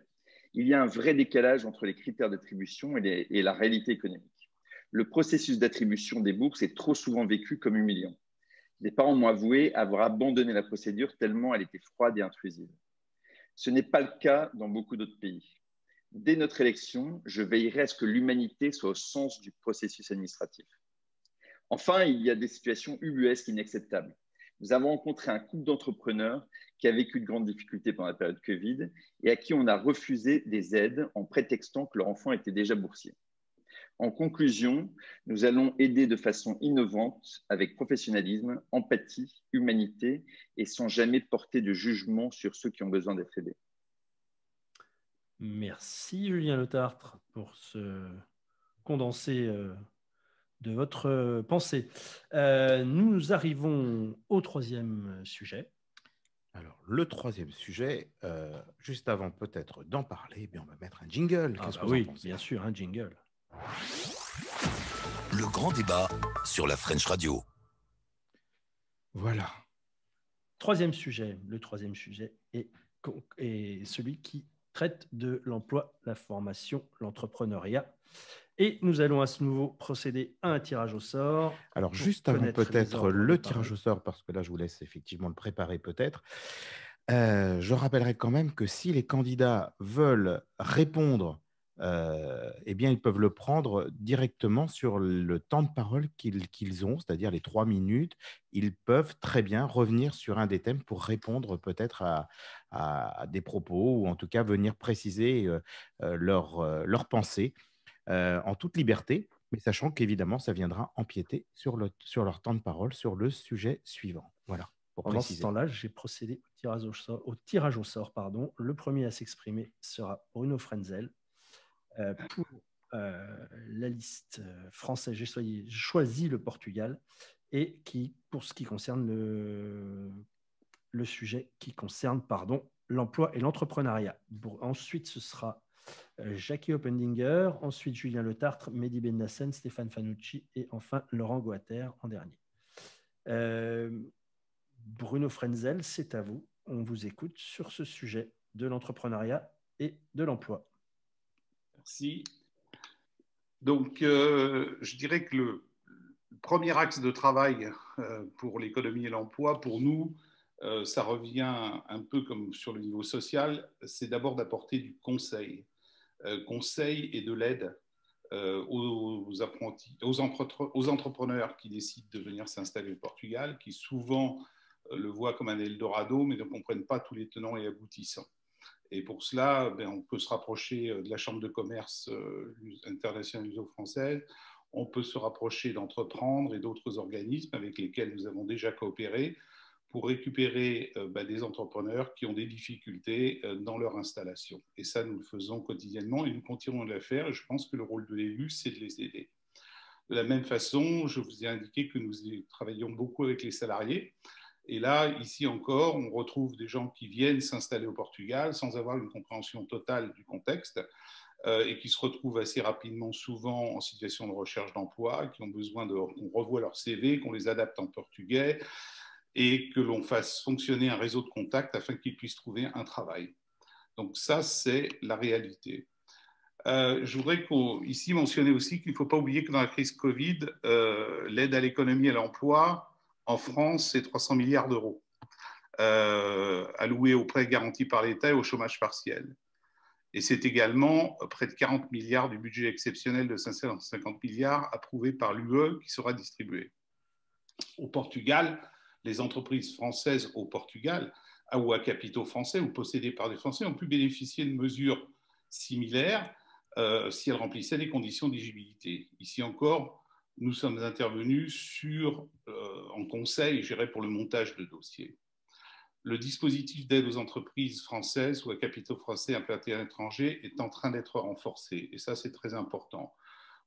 Il y a un vrai décalage entre les critères d'attribution et la réalité économique. Le processus d'attribution des bourses est trop souvent vécu comme humiliant. Des parents m'ont avoué avoir abandonné la procédure tellement elle était froide et intrusive. Ce n'est pas le cas dans beaucoup d'autres pays. Dès notre élection, je veillerai à ce que l'humanité soit au sens du processus administratif. Enfin, il y a des situations ubuesques inacceptables. Nous avons rencontré un couple d'entrepreneurs qui a vécu de grandes difficultés pendant la période Covid et à qui on a refusé des aides en prétextant que leur enfant était déjà boursier. En conclusion, nous allons aider de façon innovante, avec professionnalisme, empathie, humanité et sans jamais porter de jugement sur ceux qui ont besoin d'être aidés. Merci Julien Le Tartre pour ce condensé de votre pensée. Nous arrivons au troisième sujet. Alors, le troisième sujet, juste avant peut-être d'en parler, on va mettre un jingle. Qu'est-ce que vous en pensez ? Bien sûr, un jingle. Le grand débat sur la French Radio. Voilà. Troisième sujet. Le troisième sujet est celui qui traite de l'emploi, la formation, l'entrepreneuriat. Et nous allons à ce nouveau procéder à un tirage au sort. Alors, juste avant peut-être le tirage au sort, parce que là, je vous laisse effectivement le préparer peut-être, je rappellerai quand même que si les candidats veulent répondre, eh bien, ils peuvent le prendre directement sur le temps de parole qu'ils ont, c'est-à-dire les 3 minutes. Ils peuvent très bien revenir sur un des thèmes pour répondre peut-être à des propos ou en tout cas venir préciser leur pensée en toute liberté, mais sachant qu'évidemment, ça viendra empiéter sur leur temps de parole sur le sujet suivant. Voilà. Pendant ce temps-là, j'ai procédé au tirage au sort. Le premier à s'exprimer sera Bruno Frenzel. Pour la liste française, j'ai choisi le Portugal et pour ce qui concerne le sujet qui concerne l'emploi et l'entrepreneuriat. Ensuite, ce sera Jackie Oppendinger, ensuite Julien Le Tartre, Mehdi Bennassen, Stéphane Fanucci et enfin Laurent Goater en dernier. Bruno Frenzel, c'est à vous. On vous écoute sur ce sujet de l'entrepreneuriat et de l'emploi. Merci. Donc, je dirais que le premier axe de travail pour l'économie et l'emploi, pour nous, ça revient un peu comme sur le niveau social, c'est d'abord d'apporter du conseil. Conseil et de l'aide aux entrepreneurs qui décident de venir s'installer au Portugal, qui souvent le voient comme un Eldorado, mais ne comprennent pas tous les tenants et aboutissants. Et pour cela, on peut se rapprocher de la Chambre de commerce internationale luso-française, on peut se rapprocher d'Entreprendre et d'autres organismes avec lesquels nous avons déjà coopéré pour récupérer des entrepreneurs qui ont des difficultés dans leur installation. Et ça, nous le faisons quotidiennement et nous continuerons de le faire. Et je pense que le rôle de l'élu, c'est de les aider. De la même façon, je vous ai indiqué que nous travaillons beaucoup avec les salariés. Et là, ici encore, on retrouve des gens qui viennent s'installer au Portugal sans avoir une compréhension totale du contexte et qui se retrouvent assez rapidement, souvent en situation de recherche d'emploi, qui ont besoin qu'on revoie leur CV, qu'on les adapte en portugais. et que l'on fasse fonctionner un réseau de contacts afin qu'ils puissent trouver un travail. Donc ça, c'est la réalité. Je voudrais ici mentionner aussi qu'il ne faut pas oublier que dans la crise Covid, l'aide à l'économie et à l'emploi en France, c'est 300 milliards d'euros alloués aux prêts garantis par l'État et au chômage partiel. Et c'est également près de 40 milliards du budget exceptionnel de 550 milliards approuvé par l'UE qui sera distribué. Au Portugal, les entreprises françaises au Portugal ou à capitaux français ou possédées par des Français ont pu bénéficier de mesures similaires si elles remplissaient les conditions d'éligibilité. Ici encore, nous sommes intervenus en conseil, je dirais, pour le montage de dossiers. Le dispositif d'aide aux entreprises françaises ou à capitaux français implantés à l'étranger est en train d'être renforcé. Et ça, c'est très important.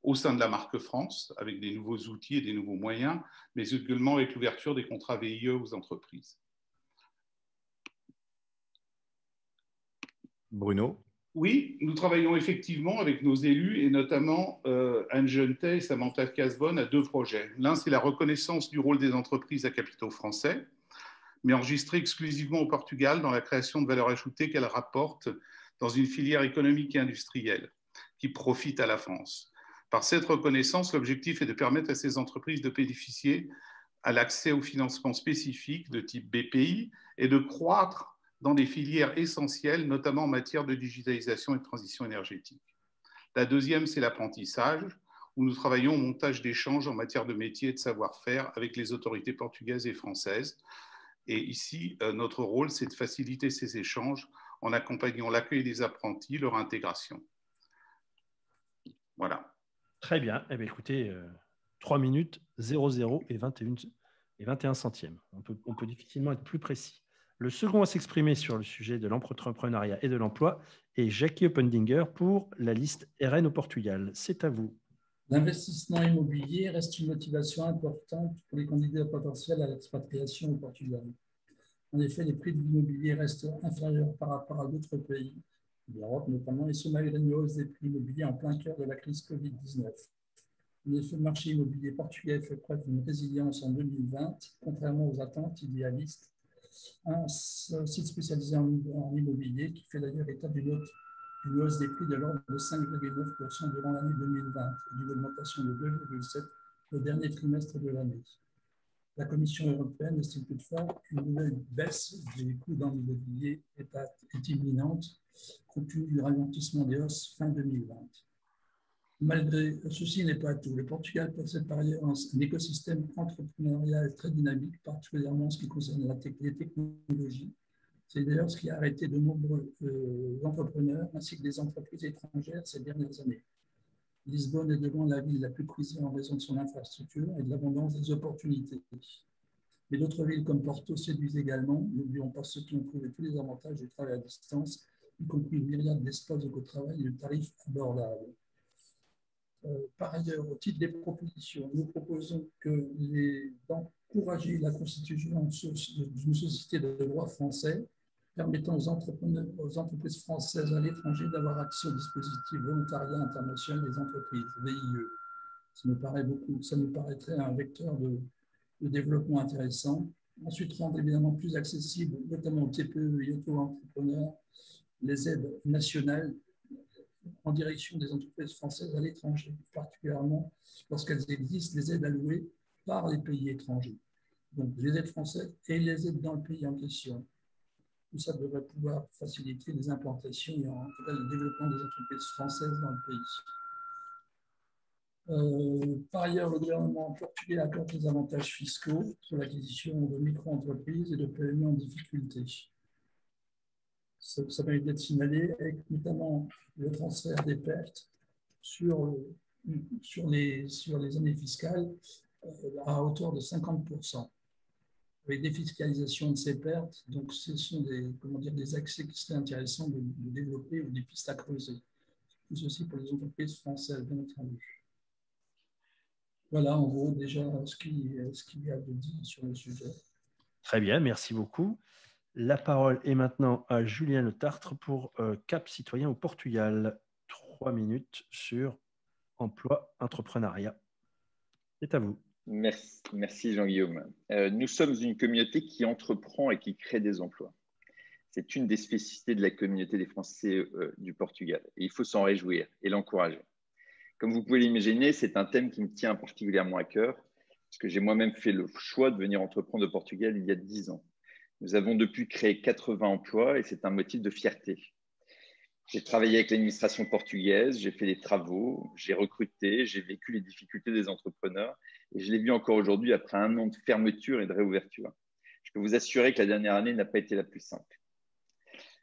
Au sein de la marque France, avec des nouveaux outils et des nouveaux moyens, mais également avec l'ouverture des contrats VIE aux entreprises. Bruno? Oui, nous travaillons effectivement avec nos élus et notamment Anne Jeunetet et Samantha Casbonne à 2 projets. L'un, c'est la reconnaissance du rôle des entreprises à capitaux français, mais enregistrée exclusivement au Portugal dans la création de valeur ajoutée qu'elle rapporte dans une filière économique et industrielle qui profite à la France. Par cette reconnaissance, l'objectif est de permettre à ces entreprises de bénéficier à l'accès aux financements spécifiques de type BPI et de croître dans des filières essentielles, notamment en matière de digitalisation et de transition énergétique. La deuxième, c'est l'apprentissage, où nous travaillons au montage d'échanges en matière de métiers et de savoir-faire avec les autorités portugaises et françaises. Et ici, notre rôle, c'est de faciliter ces échanges en accompagnant l'accueil des apprentis, leur intégration. Voilà. Très bien. Eh bien, écoutez, 3 minutes, 00 et 21 centièmes. On peut difficilement être plus précis. Le second à s'exprimer sur le sujet de l'entrepreneuriat et de l'emploi est Jackie Oppendinger pour la liste RN au Portugal. C'est à vous. L'investissement immobilier reste une motivation importante pour les candidats potentiels à l'expatriation au Portugal. En effet, les prix de l'immobilier restent inférieurs par rapport à d'autres pays d'Europe notamment, et ce malgré une hausse des prix immobiliers en plein cœur de la crise Covid-19. En effet, le marché immobilier portugais fait preuve d'une résilience en 2020, contrairement aux attentes idéalistes. Un site spécialisé en immobilier qui fait d'ailleurs état d'une hausse des prix de l'ordre de 5,9% durant l'année 2020 et d'une augmentation de 2,7% au dernier trimestre de l'année. La Commission européenne estime toutefois qu'une nouvelle baisse des coûts dans l'immobilier est imminente compte tenu du ralentissement des hausses fin 2020. Malgré ceci n'est pas tout. Le Portugal possède par ailleurs un écosystème entrepreneurial très dynamique, particulièrement en ce qui concerne les technologies. C'est d'ailleurs ce qui a arrêté de nombreux entrepreneurs ainsi que des entreprises étrangères ces dernières années. Lisbonne est devant la ville la plus prisée en raison de son infrastructure et de l'abondance des opportunités. Mais d'autres villes comme Porto séduisent également. N'oublions pas ceux qui ont trouvé tous les avantages du travail à distance, y compris une myriade d'espaces de co-travail et de tarifs abordables. Par ailleurs, au titre des propositions, nous proposons d'encourager la constitution d'une société de droit français permettant aux entreprises françaises à l'étranger d'avoir accès au dispositif volontariat international des entreprises, VIE. Ça nous paraîtrait un vecteur de développement intéressant. Ensuite, rendre évidemment plus accessible, notamment aux TPE et auto-entrepreneurs, les aides nationales en direction des entreprises françaises à l'étranger, particulièrement lorsqu'elles existent, les aides allouées par les pays étrangers. Donc, les aides françaises et les aides dans le pays en question. Tout ça devrait pouvoir faciliter les implantations et en tout cas le développement des entreprises françaises dans le pays. Par ailleurs, le gouvernement portugais accorde des avantages fiscaux sur l'acquisition de micro-entreprises et de PME en difficulté. Ça mérite d'être signalé, avec notamment le transfert des pertes sur les années fiscales à hauteur de 50%. Avec défiscalisation de ces pertes, donc ce sont des accès qui seraient intéressants de développer ou des pistes à creuser. Tout ceci pour les entreprises françaises, bien entendu. Voilà en gros déjà ce qu'il y a de dit sur le sujet. Très bien, merci beaucoup. La parole est maintenant à Julien Le Tartre pour Cap Citoyen au Portugal. 3 minutes sur emploi, entrepreneuriat. C'est à vous. Merci Jean-Guillaume. Nous sommes une communauté qui entreprend et qui crée des emplois. C'est une des spécificités de la communauté des Français du Portugal. Et il faut s'en réjouir et l'encourager. Comme vous pouvez l'imaginer, c'est un thème qui me tient particulièrement à cœur, parce que j'ai moi-même fait le choix de venir entreprendre au Portugal il y a 10 ans. Nous avons depuis créé 80 emplois et c'est un motif de fierté. J'ai travaillé avec l'administration portugaise, j'ai fait des travaux, j'ai recruté, j'ai vécu les difficultés des entrepreneurs et je l'ai vu encore aujourd'hui après un an de fermeture et de réouverture. Je peux vous assurer que la dernière année n'a pas été la plus simple.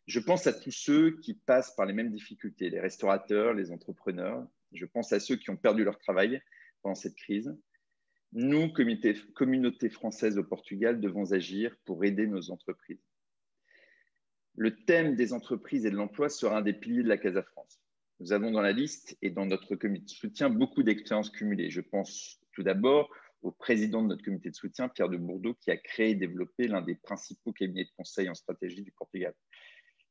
Je pense à tous ceux qui passent par les mêmes difficultés, les restaurateurs, les entrepreneurs. Je pense à ceux qui ont perdu leur travail pendant cette crise. Nous, communauté française au Portugal, devons agir pour aider nos entreprises. Le thème des entreprises et de l'emploi sera un des piliers de la Casa France. Nous avons dans la liste et dans notre comité de soutien beaucoup d'expériences cumulées. Je pense tout d'abord au président de notre comité de soutien, Pierre de Bourdeau, qui a créé et développé l'un des principaux cabinets de conseil en stratégie du Portugal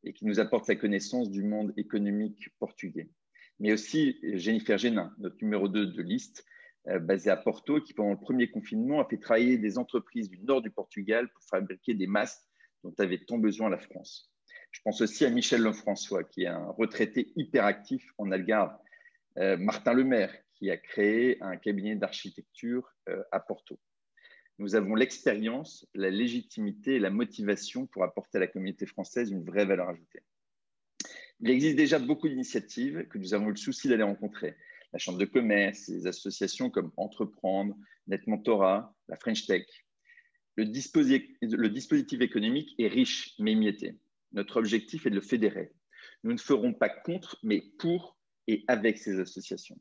et qui nous apporte sa connaissance du monde économique portugais. Mais aussi Jennifer Génin, notre numéro 2 de liste, basée à Porto, qui pendant le premier confinement a fait travailler des entreprises du nord du Portugal pour fabriquer des masques dont avait tant besoin la France. Je pense aussi à Michel Lefrançois, qui est un retraité hyperactif en Algarve, Martin Lemaire, qui a créé un cabinet d'architecture à Porto. Nous avons l'expérience, la légitimité et la motivation pour apporter à la communauté française une vraie valeur ajoutée. Il existe déjà beaucoup d'initiatives que nous avons eu le souci d'aller rencontrer. La Chambre de commerce, les associations comme Entreprendre, NetMentorat, la French Tech. Le dispositif économique est riche mais émietté. Notre objectif est de le fédérer. Nous ne ferons pas contre, mais pour et avec ces associations.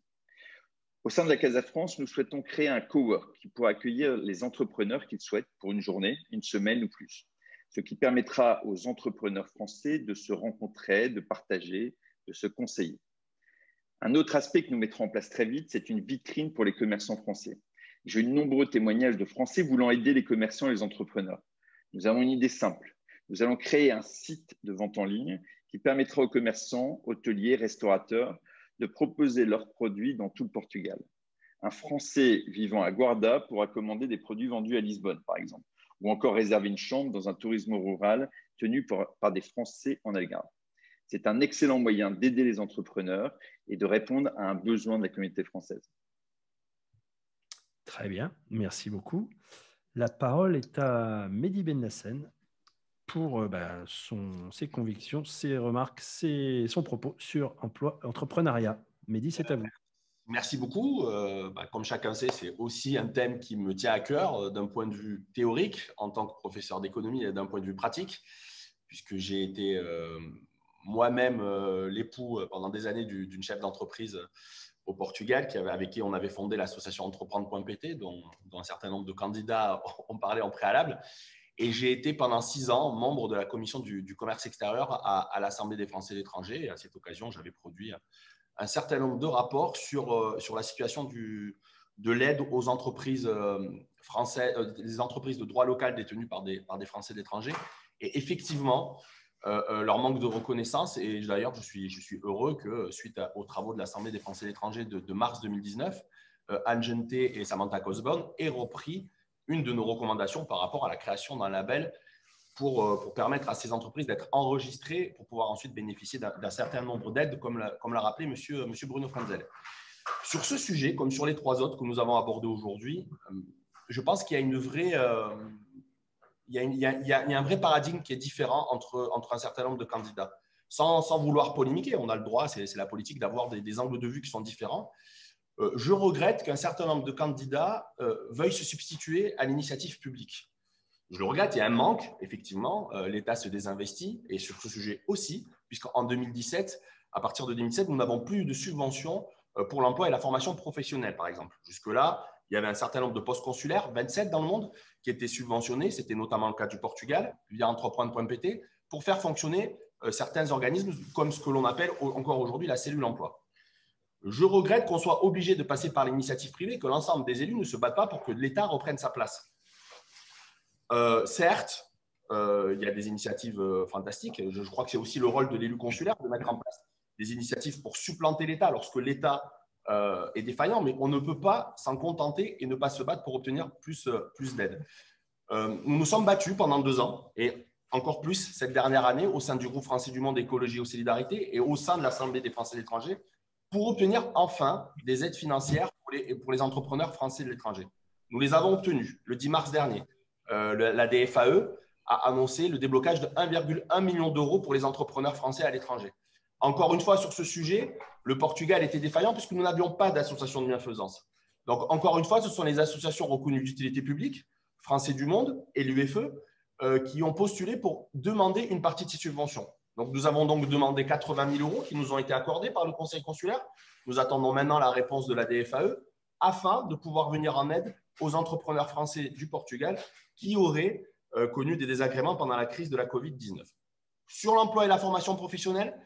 Au sein de la Casa France, nous souhaitons créer un cowork qui pourra accueillir les entrepreneurs qu'ils souhaitent pour une journée, une semaine ou plus. Ce qui permettra aux entrepreneurs français de se rencontrer, de partager, de se conseiller. Un autre aspect que nous mettrons en place très vite, c'est une vitrine pour les commerçants français. J'ai eu de nombreux témoignages de Français voulant aider les commerçants et les entrepreneurs. Nous avons une idée simple. Nous allons créer un site de vente en ligne qui permettra aux commerçants, hôteliers, restaurateurs de proposer leurs produits dans tout le Portugal. Un Français vivant à Guarda pourra commander des produits vendus à Lisbonne, par exemple, ou encore réserver une chambre dans un tourisme rural tenu par des Français en Algarve. C'est un excellent moyen d'aider les entrepreneurs et de répondre à un besoin de la communauté française. Très bien, merci beaucoup. La parole est à Mehdi Bennassen pour ses convictions, ses remarques, son propos sur entrepreneuriat. Mehdi, c'est à vous. Merci beaucoup. Comme chacun sait, c'est aussi un thème qui me tient à cœur d'un point de vue théorique en tant que professeur d'économie et d'un point de vue pratique, puisque j'ai été moi-même l'époux pendant des années d'une chef d'entreprise au Portugal avec qui on avait fondé l'association Entreprendre.pt, dont un certain nombre de candidats ont parlé en préalable. Et j'ai été pendant 6 ans membre de la commission du commerce extérieur à l'Assemblée des Français de l'étranger. Et à cette occasion, j'avais produit un certain nombre de rapports sur la situation de l'aide aux entreprises françaises, les entreprises de droit local détenues par des Français de l'étranger. Et effectivement, leur manque de reconnaissance. Et d'ailleurs, je suis heureux que, suite aux travaux de l'Assemblée des Français de l'étranger de mars 2019, Anne Genté et Samantha Cosborn aient repris une de nos recommandations par rapport à la création d'un label pour permettre à ces entreprises d'être enregistrées pour pouvoir ensuite bénéficier d'un certain nombre d'aides, comme l'a rappelé M. Bruno Frenzel. Sur ce sujet, comme sur les 3 autres que nous avons abordés aujourd'hui, je pense qu'il y a une vraie… il y a un vrai paradigme qui est différent entre un certain nombre de candidats. Sans vouloir polémiquer, on a le droit, c'est la politique, d'avoir des angles de vue qui sont différents. Je regrette qu'un certain nombre de candidats veuillent se substituer à l'initiative publique. Je le regrette, il y a un manque, effectivement, l'État se désinvestit, et sur ce sujet aussi, puisqu'en 2017, à partir de 2017, nous n'avons plus de subventions pour l'emploi et la formation professionnelle, par exemple. Jusque-là, il y avait un certain nombre de postes consulaires, 27 dans le monde, qui étaient subventionnés, c'était notamment le cas du Portugal, via Entreprendre.pt, pour faire fonctionner certains organismes, comme ce que l'on appelle encore aujourd'hui la cellule emploi. Je regrette qu'on soit obligé de passer par l'initiative privée, que l'ensemble des élus ne se battent pas pour que l'État reprenne sa place. Certes, il y a des initiatives fantastiques. Je crois que c'est aussi le rôle de l'élu consulaire de mettre en place des initiatives pour supplanter l'État lorsque l'État est défaillant, mais on ne peut pas s'en contenter et ne pas se battre pour obtenir plus d'aide. Nous nous sommes battus pendant 2 ans et encore plus cette dernière année au sein du groupe français du Monde Écologie aux Solidarités et au sein de l'Assemblée des Français de l'étranger pour obtenir enfin des aides financières pour les entrepreneurs français de l'étranger. Nous les avons obtenues le 10 mars dernier. La DFAE a annoncé le déblocage de 1,1 million d'euros pour les entrepreneurs français à l'étranger. Encore une fois, sur ce sujet, le Portugal était défaillant puisque nous n'avions pas d'association de bienfaisance. Donc, encore une fois, ce sont les associations reconnues d'utilité publique, Français du Monde et l'UFE, qui ont postulé pour demander une partie de ces subventions. Donc, nous avons donc demandé 80 000 euros qui nous ont été accordés par le Conseil consulaire. Nous attendons maintenant la réponse de la DFAE afin de pouvoir venir en aide aux entrepreneurs français du Portugal qui auraient connu des désagréments pendant la crise de la Covid-19. Sur l'emploi et la formation professionnelle,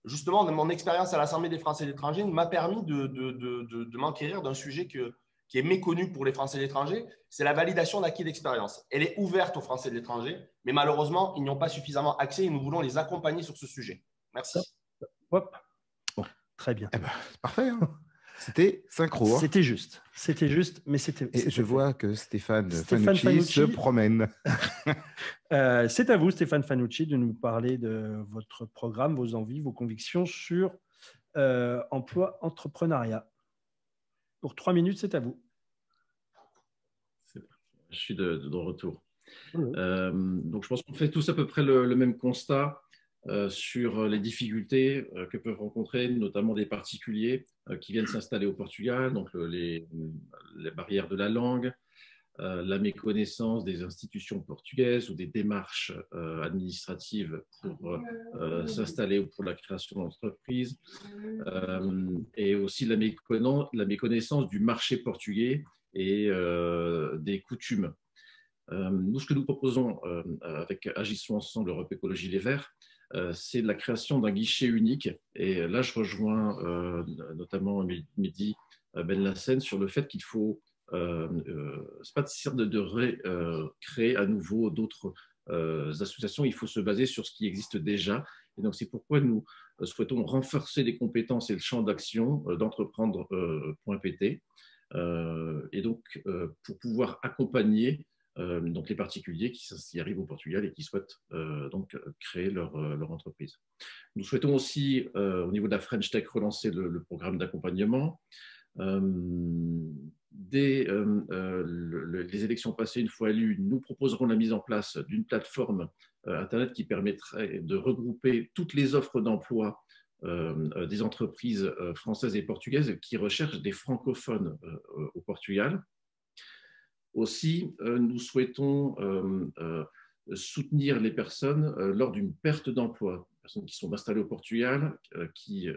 justement, mon expérience à l'Assemblée des Français de l'étranger m'a permis de m'enquérir d'un sujet qui est méconnu pour les Français de l'étranger, c'est la validation d'acquis d'expérience. Elle est ouverte aux Français de l'étranger, mais malheureusement, ils n'y ont pas suffisamment accès et nous voulons les accompagner sur ce sujet. Merci. Hop. Bon, très bien. Eh ben, c'est parfait. Hein. C'était synchro. Hein. C'était juste, mais c'était. Et je vois que Stéphane Fanucci se promène. C'est à vous, Stéphane Fanucci, de nous parler de votre programme, vos envies, vos convictions sur emploi, entrepreneuriat. Pour 3 minutes, c'est à vous. Je suis de retour. Donc, je pense qu'on fait tous à peu près le même constat sur les difficultés que peuvent rencontrer notamment des particuliers qui viennent s'installer au Portugal, donc les barrières de la langue, la méconnaissance des institutions portugaises ou des démarches administratives pour s'installer ou pour la création d'entreprises, et aussi la méconnaissance du marché portugais et des coutumes. Nous, ce que nous proposons avec Agissons Ensemble, Europe Écologie Les Verts, c'est la création d'un guichet unique. Et là, je rejoins notamment Mehdi Benlassen sur le fait qu'il faut c'est pas de créer à nouveau d'autres associations, il faut se baser sur ce qui existe déjà. Et donc, c'est pourquoi nous souhaitons renforcer les compétences et le champ d'action d'entreprendre.pt. Et donc, pour pouvoir accompagner donc les particuliers qui arrivent au Portugal et qui souhaitent donc créer leur entreprise. Nous souhaitons aussi, au niveau de la French Tech, relancer le programme d'accompagnement. Dès les élections passées, une fois élus, nous proposerons la mise en place d'une plateforme Internet qui permettrait de regrouper toutes les offres d'emploi des entreprises françaises et portugaises qui recherchent des francophones au Portugal. Aussi, nous souhaitons soutenir les personnes lors d'une perte d'emploi, personnes qui sont installées au Portugal, qui,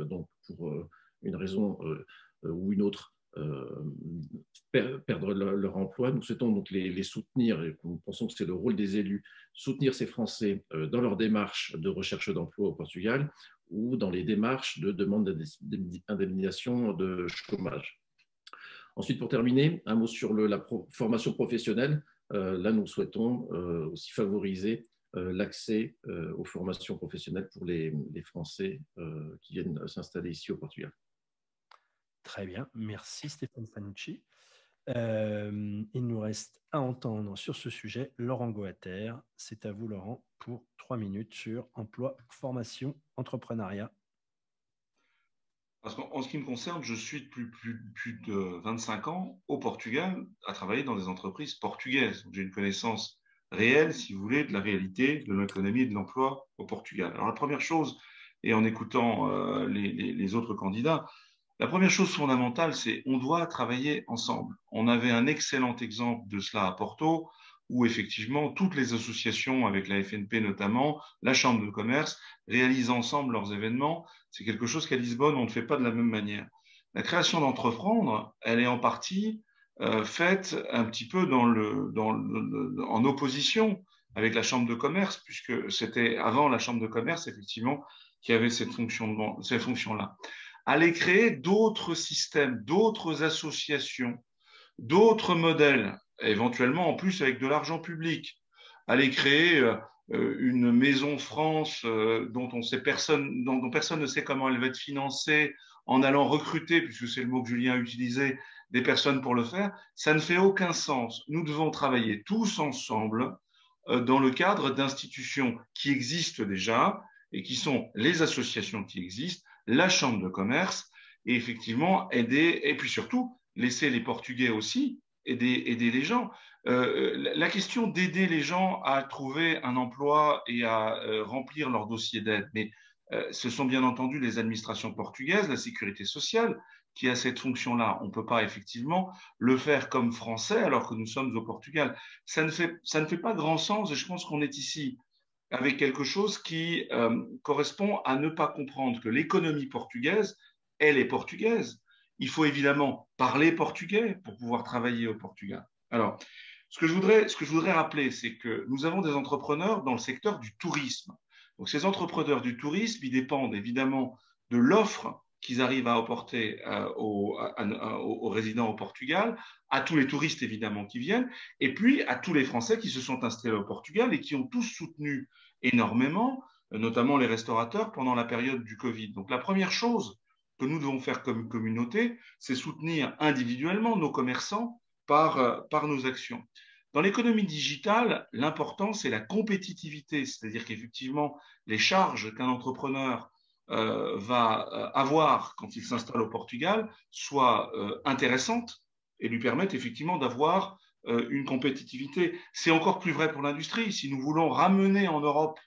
donc pour une raison ou une autre, perdre leur emploi. Nous souhaitons donc les soutenir, et nous pensons que c'est le rôle des élus, soutenir ces Français dans leur démarche de recherche d'emploi au Portugal ou dans les démarches de demande d'indemnisation de chômage. Ensuite, pour terminer, un mot sur la formation professionnelle. Là, nous souhaitons aussi favoriser l'accès aux formations professionnelles pour les Français qui viennent s'installer ici au Portugal. Très bien, merci Stéphane Fanucci. Il nous reste à entendre sur ce sujet Laurent Goater. C'est à vous, Laurent, pour 3 minutes sur emploi, formation, entrepreneuriat. Parce qu'en ce qui me concerne, je suis depuis plus de 25 ans au Portugal à travailler dans des entreprises portugaises. J'ai une connaissance réelle, si vous voulez, de la réalité de l'économie et de l'emploi au Portugal. Alors la première chose, et en écoutant les autres candidats, la première chose fondamentale, c'est on doit travailler ensemble. On avait un excellent exemple de cela à Porto, où effectivement toutes les associations, avec la FNP notamment, la Chambre de commerce, réalisent ensemble leurs événements. C'est quelque chose qu'à Lisbonne, on ne fait pas de la même manière. La création d'entreprendre, elle est en partie faite un petit peu en opposition avec la Chambre de commerce, puisque c'était avant la Chambre de commerce, effectivement, qui avait ces fonctions-là. Aller créer d'autres systèmes, d'autres associations, d'autres modèles, éventuellement en plus avec de l'argent public. Aller créer une maison France dont personne ne sait comment elle va être financée en allant recruter, puisque c'est le mot que Julien a utilisé, des personnes pour le faire, ça ne fait aucun sens. Nous devons travailler tous ensemble dans le cadre d'institutions qui existent déjà et qui sont les associations qui existent, la chambre de commerce, et effectivement aider, et puis surtout laisser les Portugais aussi aider les gens. La question d'aider les gens à trouver un emploi et à remplir leur dossier d'aide, mais ce sont bien entendu les administrations portugaises, la sécurité sociale, qui a cette fonction-là. On ne peut pas effectivement le faire comme Français alors que nous sommes au Portugal. Ça ne fait pas grand sens et je pense qu'on est ici avec quelque chose qui correspond à ne pas comprendre que l'économie portugaise, elle est portugaise. Il faut évidemment parler portugais pour pouvoir travailler au Portugal. Alors, ce que je voudrais rappeler, c'est que nous avons des entrepreneurs dans le secteur du tourisme. Donc, ces entrepreneurs du tourisme, ils dépendent évidemment de l'offre qu'ils arrivent à apporter aux résidents au Portugal, à tous les touristes évidemment qui viennent, et puis à tous les Français qui se sont installés au Portugal et qui ont tous soutenu énormément, notamment les restaurateurs, pendant la période du Covid. Donc, la première chose que nous devons faire comme communauté, c'est soutenir individuellement nos commerçants par nos actions. Dans l'économie digitale, l'important, c'est la compétitivité, c'est-à-dire qu'effectivement, les charges qu'un entrepreneur va avoir quand il s'installe au Portugal soient intéressantes et lui permettent effectivement d'avoir une compétitivité. C'est encore plus vrai pour l'industrie. Si nous voulons ramener en Europe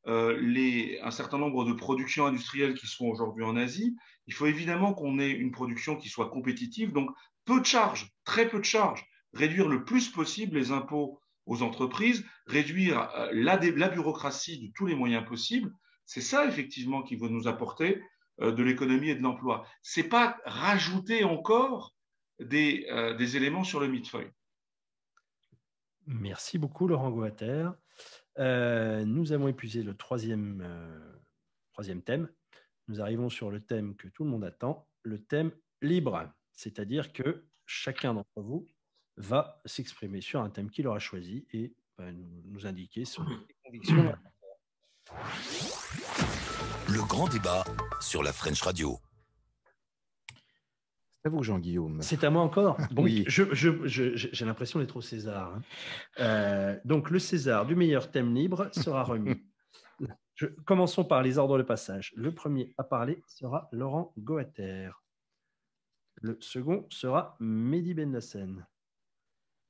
un certain nombre de productions industrielles qui sont aujourd'hui en Asie, il faut évidemment qu'on ait une production qui soit compétitive, donc peu de charges, très peu de charges, réduire le plus possible les impôts aux entreprises, réduire la bureaucratie de tous les moyens possibles. C'est ça effectivement qui va nous apporter de l'économie et de l'emploi. Ce n'est pas rajouter encore des éléments sur le millefeuille. Merci beaucoup Laurent Goater. Nous avons épuisé le troisième thème. Nous arrivons sur le thème que tout le monde attend, le thème libre. C'est-à-dire que chacun d'entre vous va s'exprimer sur un thème qu'il aura choisi et nous indiquer son conviction. Le grand débat sur la French Radio. C'est à vous, Jean-Guillaume. C'est à moi encore. Donc, oui. J'ai l'impression d'être au César. Donc, le César du meilleur thème libre sera remis. Commençons par les ordres de passage. Le premier à parler sera Laurent Goater. Le second sera Mehdi Benlassen.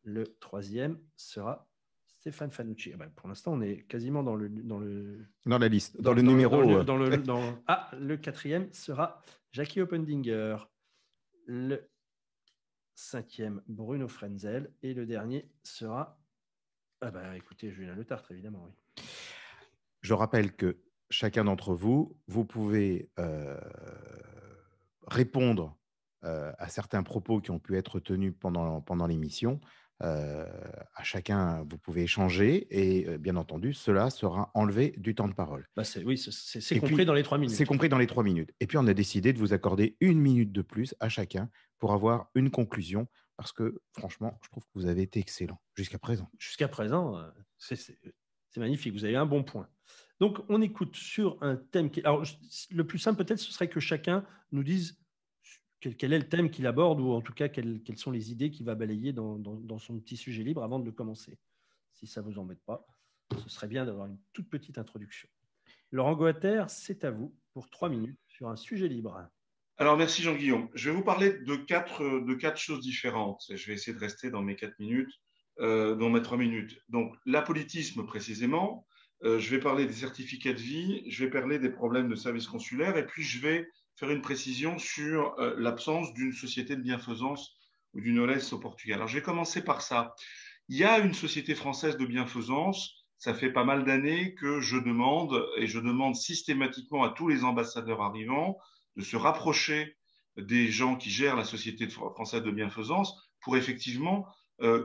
Le troisième sera Stéphane Fanucci. Pour l'instant, on est quasiment dans la liste, dans le numéro. Le quatrième sera Jackie Oppendinger. Le cinquième, Bruno Frenzel. Et le dernier sera... écoutez, Julien Le Tartre, évidemment. Oui. Je rappelle que chacun d'entre vous, vous pouvez répondre à certains propos qui ont pu être tenus pendant l'émission. À chacun, vous pouvez échanger et bien entendu, cela sera enlevé du temps de parole. C'est compris dans les 3 minutes. C'est compris dans les 3 minutes. Et puis, on a décidé de vous accorder 1 minute de plus à chacun pour avoir une conclusion parce que, franchement, je trouve que vous avez été excellent jusqu'à présent. Jusqu'à présent, c'est magnifique. Vous avez un bon point. Donc, on écoute sur un thème qui... Alors, le plus simple, peut-être, ce serait que chacun nous dise quel est le thème qu'il aborde ou en tout cas quelles sont les idées qu'il va balayer dans son petit sujet libre avant de le commencer. Si ça ne vous embête pas, ce serait bien d'avoir une toute petite introduction. Laurent Goater, c'est à vous pour 3 minutes sur un sujet libre. Alors, merci Jean-Guillaume. Je vais vous parler de quatre choses différentes. Je vais essayer de rester dans mes 4 minutes, dans mes 3 minutes. Donc, l'apolitisme précisément, je vais parler des certificats de vie, je vais parler des problèmes de service consulaire et puis je vais faire une précision sur l'absence d'une société de bienfaisance ou d'une OLS au Portugal. Alors, je vais commencer par ça. Il y a une société française de bienfaisance. Ça fait pas mal d'années que je demande systématiquement à tous les ambassadeurs arrivants de se rapprocher des gens qui gèrent la société française de bienfaisance pour effectivement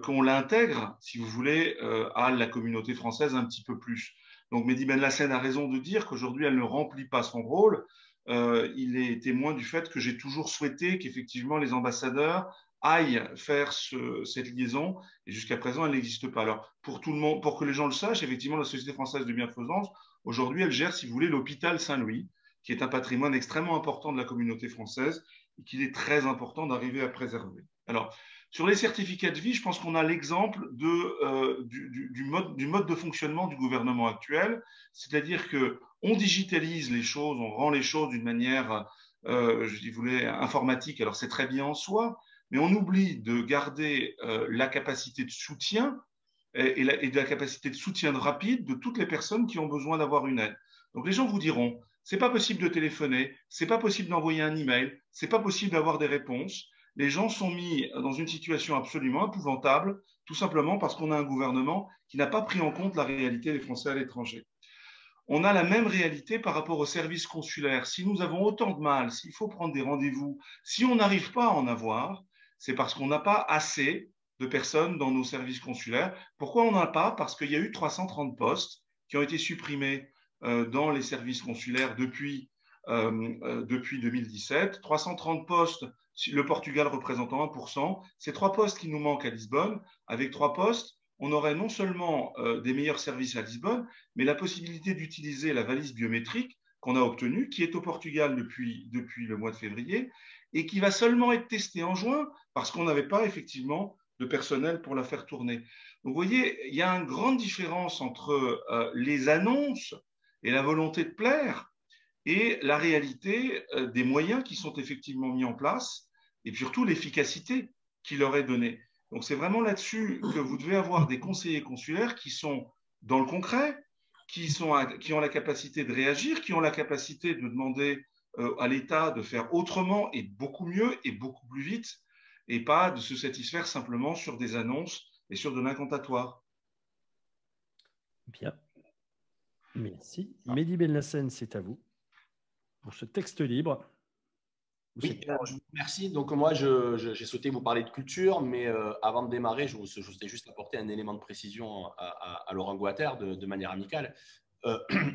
qu'on l'intègre, si vous voulez, à la communauté française un petit peu plus. Donc, Mehdi Benlassen a raison de dire qu'aujourd'hui, elle ne remplit pas son rôle. Il est témoin du fait que j'ai toujours souhaité qu'effectivement les ambassadeurs aillent faire cette liaison et jusqu'à présent elle n'existe pas. Alors pour tout le monde, pour que les gens le sachent, effectivement la Société française de bienfaisance aujourd'hui elle gère, si vous voulez, l'hôpital Saint-Louis. qui est un patrimoine extrêmement important de la communauté française et qu'il est très important d'arriver à préserver. Alors, sur les certificats de vie, je pense qu'on a l'exemple du mode de fonctionnement du gouvernement actuel, c'est-à-dire qu'on digitalise les choses, on rend les choses d'une manière, je voulais, informatique. Alors, c'est très bien en soi, mais on oublie de garder la capacité de soutien et de la capacité de soutien rapide de toutes les personnes qui ont besoin d'avoir une aide. Donc, les gens vous diront, c'est pas possible de téléphoner, c'est pas possible d'envoyer un email, c'est pas possible d'avoir des réponses. Les gens sont mis dans une situation absolument épouvantable, tout simplement parce qu'on a un gouvernement qui n'a pas pris en compte la réalité des Français à l'étranger. On a la même réalité par rapport aux services consulaires. Si nous avons autant de mal, s'il faut prendre des rendez-vous, si on n'arrive pas à en avoir, c'est parce qu'on n'a pas assez de personnes dans nos services consulaires. Pourquoi on n'en a pas? Parce qu'il y a eu 330 postes qui ont été supprimés dans les services consulaires depuis 2017. 330 postes, le Portugal représentant 1%. C'est 3 postes qui nous manquent à Lisbonne. Avec 3 postes, on aurait non seulement des meilleurs services à Lisbonne, mais la possibilité d'utiliser la valise biométrique qu'on a obtenue, qui est au Portugal depuis le mois de février, et qui va seulement être testée en juin, parce qu'on n'avait pas effectivement de personnel pour la faire tourner. Donc vous voyez, il y a une grande différence entre les annonces et la volonté de plaire, et la réalité des moyens qui sont effectivement mis en place, et surtout l'efficacité qui leur est donnée. Donc c'est vraiment là-dessus que vous devez avoir des conseillers consulaires qui sont dans le concret, qui ont la capacité de réagir, qui ont la capacité de demander à l'État de faire autrement et beaucoup mieux et beaucoup plus vite, et pas de se satisfaire simplement sur des annonces et sur de l'incantatoire. Bien. Merci. Mehdi Belnacene, c'est à vous pour ce texte libre. Oui, merci. Donc moi, j'ai souhaité vous parler de culture, mais avant de démarrer, je souhaitais juste apporter un élément de précision à Laurent Guater de manière amicale.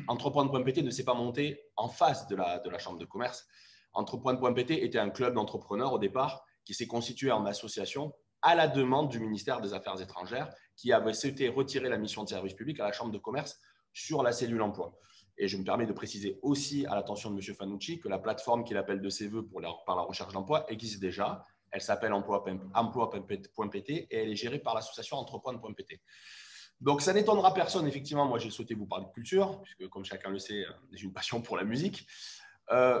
Entreprendre.pt ne s'est pas monté en face de la Chambre de commerce. Entreprendre.pt était un club d'entrepreneurs au départ qui s'est constitué en association à la demande du ministère des Affaires étrangères qui avait souhaité retirer la mission de service public à la Chambre de commerce sur la cellule emploi. Et je me permets de préciser aussi à l'attention de M. Fanucci que la plateforme qu'il appelle de ses voeux par la recherche d'emploi existe déjà. Elle s'appelle emploi.pt et elle est gérée par l'association Entreprendre.pt. Donc, ça n'étonnera personne. Effectivement, moi, j'ai souhaité vous parler de culture, puisque, comme chacun le sait, j'ai une passion pour la musique.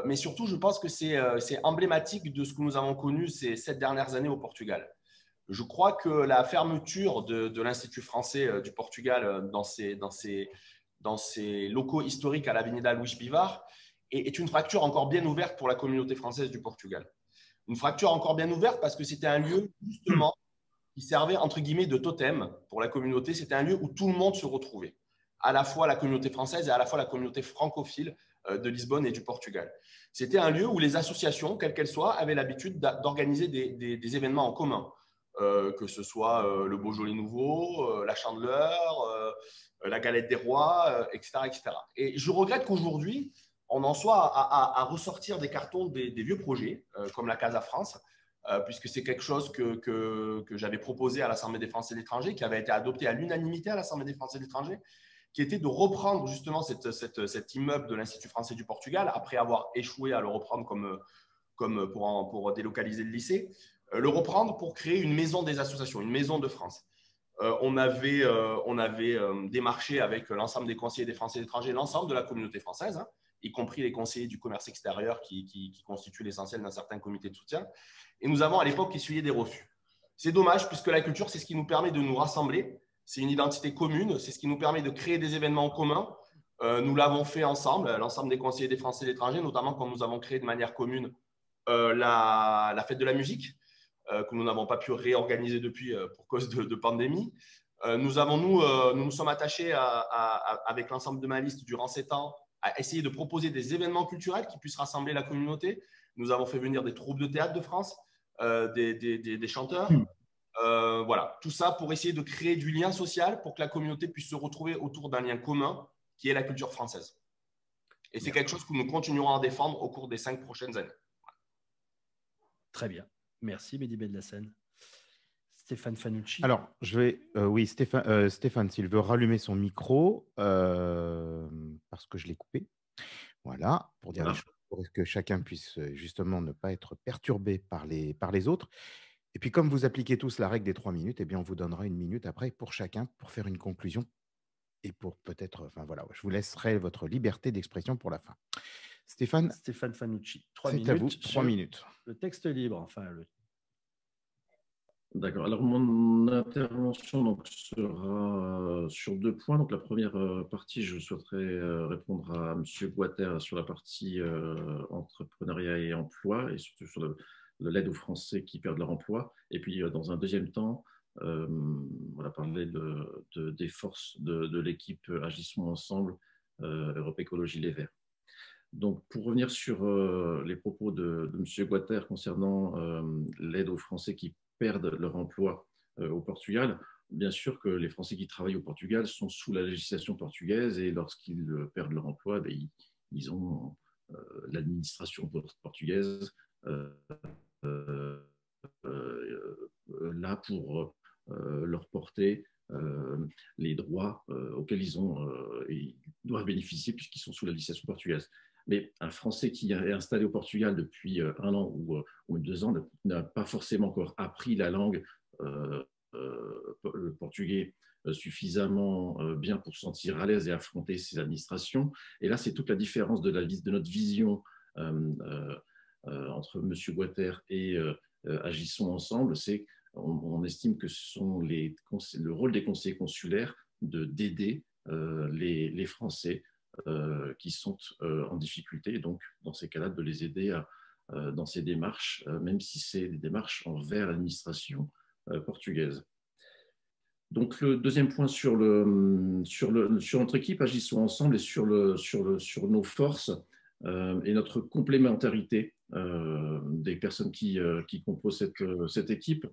Mais surtout, je pense que c'est emblématique de ce que nous avons connu ces 7 dernières années au Portugal. Je crois que la fermeture de l'Institut français du Portugal dans ses locaux historiques à l'Avenida Luís Bivar est une fracture encore bien ouverte pour la communauté française du Portugal. Une fracture encore bien ouverte parce que c'était un lieu, justement, qui servait, entre guillemets, de totem pour la communauté. C'était un lieu où tout le monde se retrouvait, à la fois la communauté française et à la fois la communauté francophile de Lisbonne et du Portugal. C'était un lieu où les associations, quelles qu'elles soient, avaient l'habitude d'organiser des événements en commun, que ce soit le Beaujolais Nouveau, la Chandeleur, la Galette des Rois, etc., etc. Et je regrette qu'aujourd'hui, on en soit à ressortir des cartons des vieux projets, comme la Casa France, puisque c'est quelque chose que j'avais proposé à l'Assemblée des Français de l'étranger, qui avait été adopté à l'unanimité à l'Assemblée des Français de l'étranger, qui était de reprendre justement cet immeuble de l'Institut français du Portugal, après avoir échoué à le reprendre comme pour délocaliser le lycée, le reprendre pour créer une maison des associations, une maison de France. On avait démarché avec l'ensemble des conseillers des Français de l'étranger, l'ensemble de la communauté française, hein, y compris les conseillers du commerce extérieur qui constituent l'essentiel d'un certain comité de soutien. Et nous avons à l'époque essuyé des refus. C'est dommage puisque la culture, c'est ce qui nous permet de nous rassembler. C'est une identité commune. C'est ce qui nous permet de créer des événements communs. Nous l'avons fait ensemble, l'ensemble des conseillers des Français de l'étranger, notamment quand nous avons créé de manière commune la fête de la musique, que nous n'avons pas pu réorganiser depuis pour cause de pandémie. Nous nous sommes attachés avec l'ensemble de ma liste durant 7 ans à essayer de proposer des événements culturels qui puissent rassembler la communauté. Nous avons fait venir des troupes de théâtre de France, des chanteurs. Voilà, tout ça pour essayer de créer du lien social pour que la communauté puisse se retrouver autour d'un lien commun qui est la culture française. Et c'est quelque chose que nous continuerons à défendre au cours des 5 prochaines années. Très bien. Merci, Mehdi Belnacene. Stéphane Fanucci. Alors, oui, Stéphane, s'il veut rallumer son micro, parce que je l'ai coupé. Voilà, pour dire les Voilà. choses, pour que chacun puisse justement ne pas être perturbé par les autres. Et puis, comme vous appliquez tous la règle des 3 minutes, eh bien, on vous donnera 1 minute après pour chacun pour faire une conclusion et pour peut-être, enfin voilà, je vous laisserai votre liberté d'expression pour la fin. Stéphane, Stéphane Fanucci, 3 c'est à vous, minutes 3 sur minutes. le texte libre. Enfin, D'accord. Alors, mon intervention donc, sera sur 2 points. Donc, la première partie, je souhaiterais répondre à M. Guater sur la partie entrepreneuriat et emploi, et surtout sur l'aide aux Français qui perdent leur emploi. Et puis, dans un deuxième temps, voilà, parler des forces de l'équipe Agissons Ensemble, Europe Écologie Les Verts. Donc, pour revenir sur les propos de M. Guater concernant l'aide aux Français qui perdent leur emploi au Portugal, bien sûr que les Français qui travaillent au Portugal sont sous la législation portugaise et lorsqu'ils perdent leur emploi, ils ont l'administration portugaise là pour leur porter les droits auxquels ils doivent bénéficier puisqu'ils sont sous la législation portugaise. Mais un Français qui est installé au Portugal depuis 1 an ou 2 ans n'a pas forcément encore appris la langue, le portugais, suffisamment bien pour se sentir à l'aise et affronter ses administrations. Et là, c'est toute la différence de notre vision entre M. Guater et Agissons Ensemble. C'est on estime que ce sont le rôle des conseillers consulaires d'aider les Français qui sont en difficulté, et donc dans ces cas-là, de les aider dans ces démarches, même si c'est des démarches envers l'administration portugaise. Donc le deuxième point sur notre équipe, Agissons Ensemble, et sur nos forces et notre complémentarité des personnes qui composent cette équipe.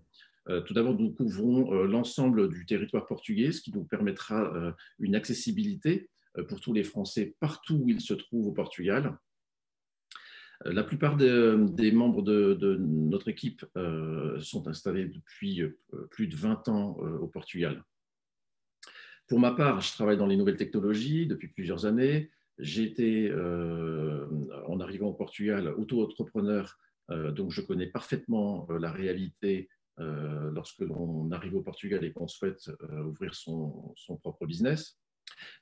Tout d'abord, nous couvrons l'ensemble du territoire portugais, ce qui nous permettra une accessibilité pour tous les Français partout où ils se trouvent au Portugal. La plupart des membres de notre équipe sont installés depuis plus de 20 ans au Portugal. Pour ma part, je travaille dans les nouvelles technologies depuis plusieurs années. J'ai été, en arrivant au Portugal, auto-entrepreneur, donc je connais parfaitement la réalité lorsque l'on arrive au Portugal et qu'on souhaite ouvrir son propre business.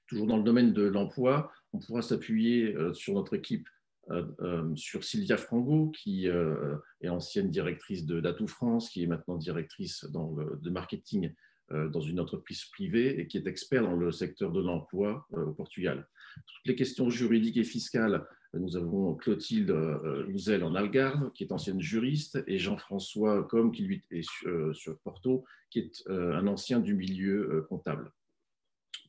Toujours dans le domaine de l'emploi, on pourra s'appuyer sur notre équipe, sur Sylvia Frango, qui est ancienne directrice d'Atout France, qui est maintenant directrice de marketing dans une entreprise privée et qui est expert dans le secteur de l'emploi au Portugal. Toutes les questions juridiques et fiscales, nous avons Clotilde Louzel en Algarve, qui est ancienne juriste, et Jean-François Combe, qui lui est sur Porto, qui est un ancien du milieu comptable.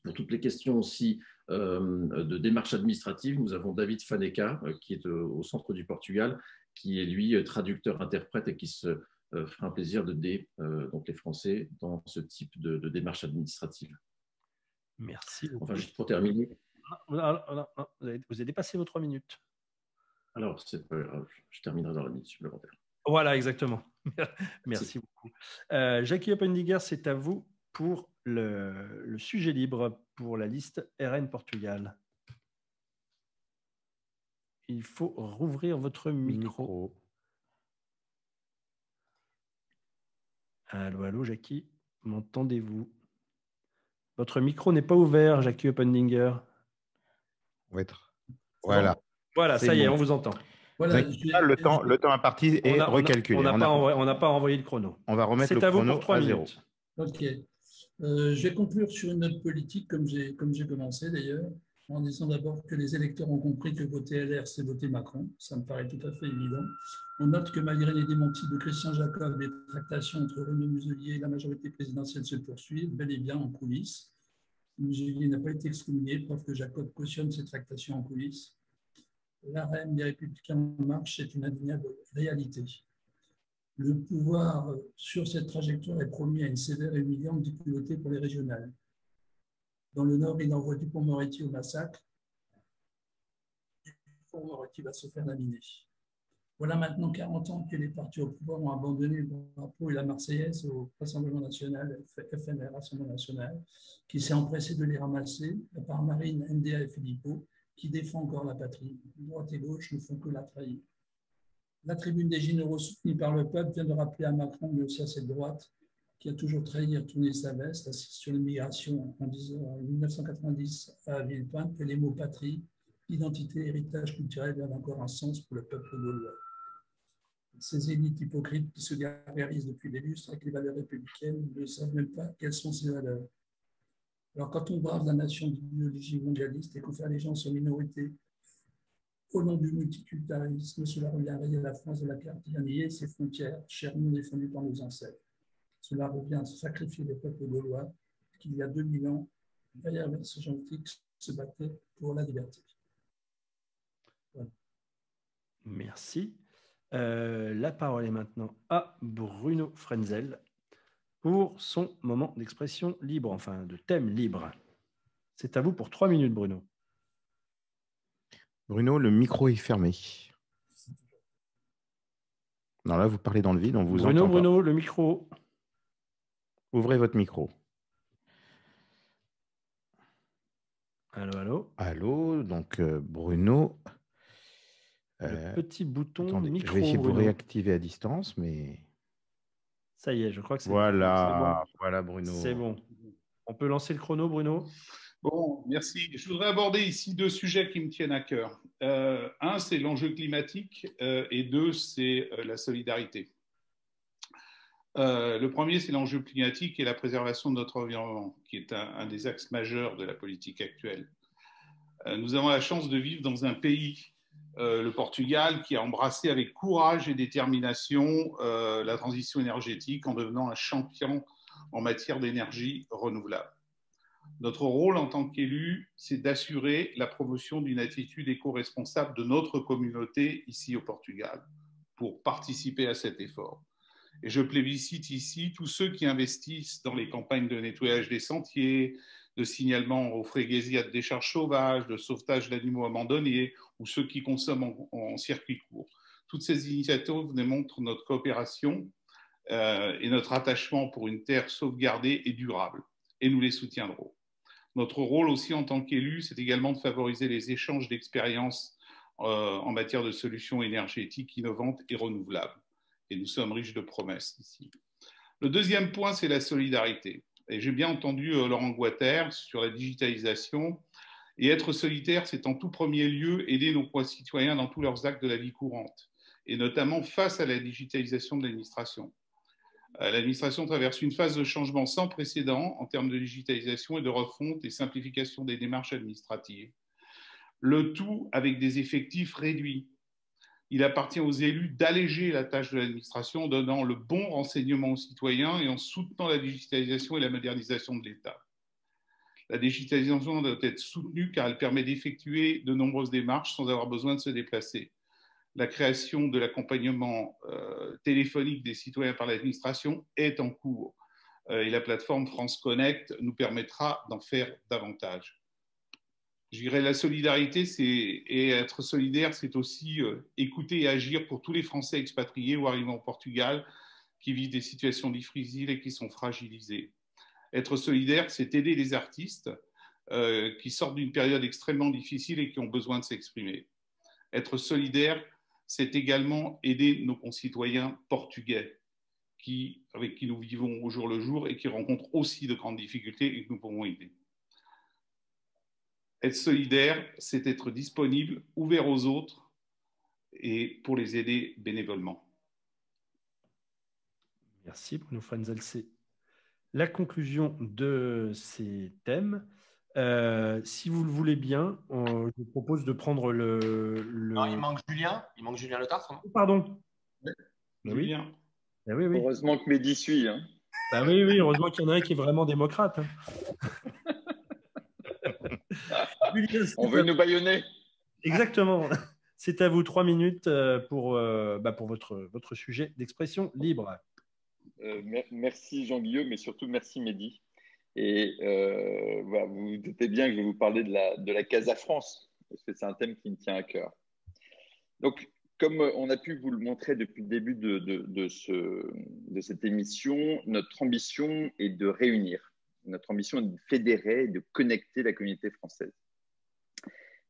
Pour toutes les questions aussi de démarches administratives, nous avons David Faneca, qui est au centre du Portugal, qui est lui traducteur-interprète et qui se fera un plaisir d'aider donc les Français dans ce type de démarche administrative. Merci beaucoup. Enfin, juste pour terminer. Vous avez dépassé vos 3 minutes. Alors, c'est pas grave, je terminerai dans la minute supplémentaire. Voilà, exactement. Merci beaucoup. Jackie Oppendinger, c'est à vous pour le sujet libre pour la liste RN Portugal. Il faut rouvrir votre micro. Allô, allô, Jackie, m'entendez-vous? Votre micro n'est pas ouvert, Jackie Oppendinger. Voilà. Voilà, ça y est, on vous entend. Voilà, le temps imparti est recalculé. On n'a pas envoyé le chrono. On va remettre le chrono. C'est à vous pour 3 minutes. Ok. Je vais conclure sur une note politique, comme j'ai commencé d'ailleurs, en disant d'abord que les électeurs ont compris que voter LR, c'est voter Macron. Ça me paraît tout à fait évident. On note que malgré les démentis de Christian Jacob, les tractations entre Renaud Muselier et la majorité présidentielle se poursuivent, bel et bien en coulisses. Muselier n'a pas été excommunié, preuve que Jacob cautionne ces tractations en coulisses. L'AREM des Républicains en marche est une indéniable réalité. Le pouvoir sur cette trajectoire est promis à une sévère et humiliante difficulté pour les régionales. Dans le Nord, il envoie Dupond-Moretti au massacre. Dupond-Moretti va se faire laminer. Voilà maintenant 40 ans que les partis au pouvoir ont abandonné le drapeau et la Marseillaise au Rassemblement national, FNR, Rassemblement national, qui s'est empressé de les ramasser, à part Marine, NDA et Philippot, qui défend encore la patrie. Droite et gauche ne font que la trahir. La tribune des généraux soutenue par le peuple vient de rappeler à Macron, mais aussi à cette droite, qui a toujours trahi et retourné sa veste, assise sur l'immigration en 1990 à Villepinte, que les mots patrie, identité, héritage culturel donnent encore un sens pour le peuple gaulois. Ces élites hypocrites qui se gargarisent depuis des lustres avec les valeurs républicaines ne savent même pas quelles sont ces valeurs. Alors, quand on brave la nation d'idéologie mondialiste et qu'on fait allégeance aux minorités au nom du multiculturalisme, cela revient à rayer la France de la carte et à nier ses frontières, chèrement défendues par nos ancêtres. Cela revient à sacrifier les peuples gaulois qui, il y a 2000 ans, derrière Vercingétorix, se battaient pour la liberté. Voilà. Merci. La parole est maintenant à Bruno Frenzel pour son moment d'expression libre, enfin de thème libre. C'est à vous pour 3 minutes, Bruno. Bruno, le micro est fermé. Non, là, vous parlez dans le vide, on vous entend pas. Bruno, le micro. Ouvrez votre micro. Allô, allô. Allô, donc Bruno. Le petit bouton attendez, micro. je vais essayer de vous Bruno. réactiver à distance, mais... Ça y est, je crois que c'est Voilà, bon. voilà Bruno. C'est bon. On peut lancer le chrono, Bruno? Bon, merci. Je voudrais aborder ici 2 sujets qui me tiennent à cœur. Un, c'est l'enjeu climatique et 2, c'est la solidarité. Le premier, c'est l'enjeu climatique et la préservation de notre environnement, qui est un des axes majeurs de la politique actuelle. Nous avons la chance de vivre dans un pays, le Portugal, qui a embrassé avec courage et détermination la transition énergétique en devenant un champion en matière d'énergie renouvelable. Notre rôle en tant qu'élus, c'est d'assurer la promotion d'une attitude éco-responsable de notre communauté ici au Portugal pour participer à cet effort. Et je plébiscite ici tous ceux qui investissent dans les campagnes de nettoyage des sentiers, de signalement aux fréguesias de décharges sauvages, de sauvetage d'animaux abandonnés ou ceux qui consomment en circuit court. Toutes ces initiatives démontrent notre coopération et notre attachement pour une terre sauvegardée et durable. Et nous les soutiendrons. Notre rôle aussi en tant qu'élus, c'est également de favoriser les échanges d'expériences en matière de solutions énergétiques innovantes et renouvelables. Et nous sommes riches de promesses ici. Le deuxième point, c'est la solidarité. Et j'ai bien entendu Laurent Guater sur la digitalisation. Et être solidaire, c'est en tout premier lieu aider nos concitoyens dans tous leurs actes de la vie courante, et notamment face à la digitalisation de l'administration. L'administration traverse une phase de changement sans précédent en termes de digitalisation et de refonte et simplification des démarches administratives. Le tout avec des effectifs réduits. Il appartient aux élus d'alléger la tâche de l'administration en donnant le bon renseignement aux citoyens et en soutenant la digitalisation et la modernisation de l'État. La digitalisation doit être soutenue car elle permet d'effectuer de nombreuses démarches sans avoir besoin de se déplacer. La création de l'accompagnement téléphonique des citoyens par l'administration est en cours et la plateforme France Connect nous permettra d'en faire davantage. Je dirais la solidarité et être solidaire, c'est aussi écouter et agir pour tous les Français expatriés ou arrivant au Portugal qui vivent des situations difficiles et qui sont fragilisés. Être solidaire, c'est aider les artistes qui sortent d'une période extrêmement difficile et qui ont besoin de s'exprimer. Être solidaire, c'est également aider nos concitoyens portugais avec qui nous vivons au jour le jour et qui rencontrent aussi de grandes difficultés et que nous pouvons aider. Être solidaire, c'est être disponible, ouvert aux autres et pour les aider bénévolement. Merci Bruno Frenzel. C'est la conclusion de ces thèmes. Si vous le voulez bien, je vous propose de prendre le... Non, il manque Julien. Il manque Julien Le Tartre, non? Pardon. Julien. Oui. Ah, oui, oui. Heureusement que Mehdi suit. Hein. Bah oui, oui, heureusement qu'il y en a un qui est vraiment démocrate. Hein. Julien, on veut nous bâillonner. Exactement. C'est à vous 3 minutes pour votre sujet d'expression libre. Merci Jean-Guillaume, mais surtout merci Mehdi. Et voilà, vous vous doutez bien que je vais vous parler de la Casa France, parce que c'est un thème qui me tient à cœur. Donc, comme on a pu vous le montrer depuis le début de cette émission, notre ambition est de réunir. Notre ambition est de fédérer et de connecter la communauté française.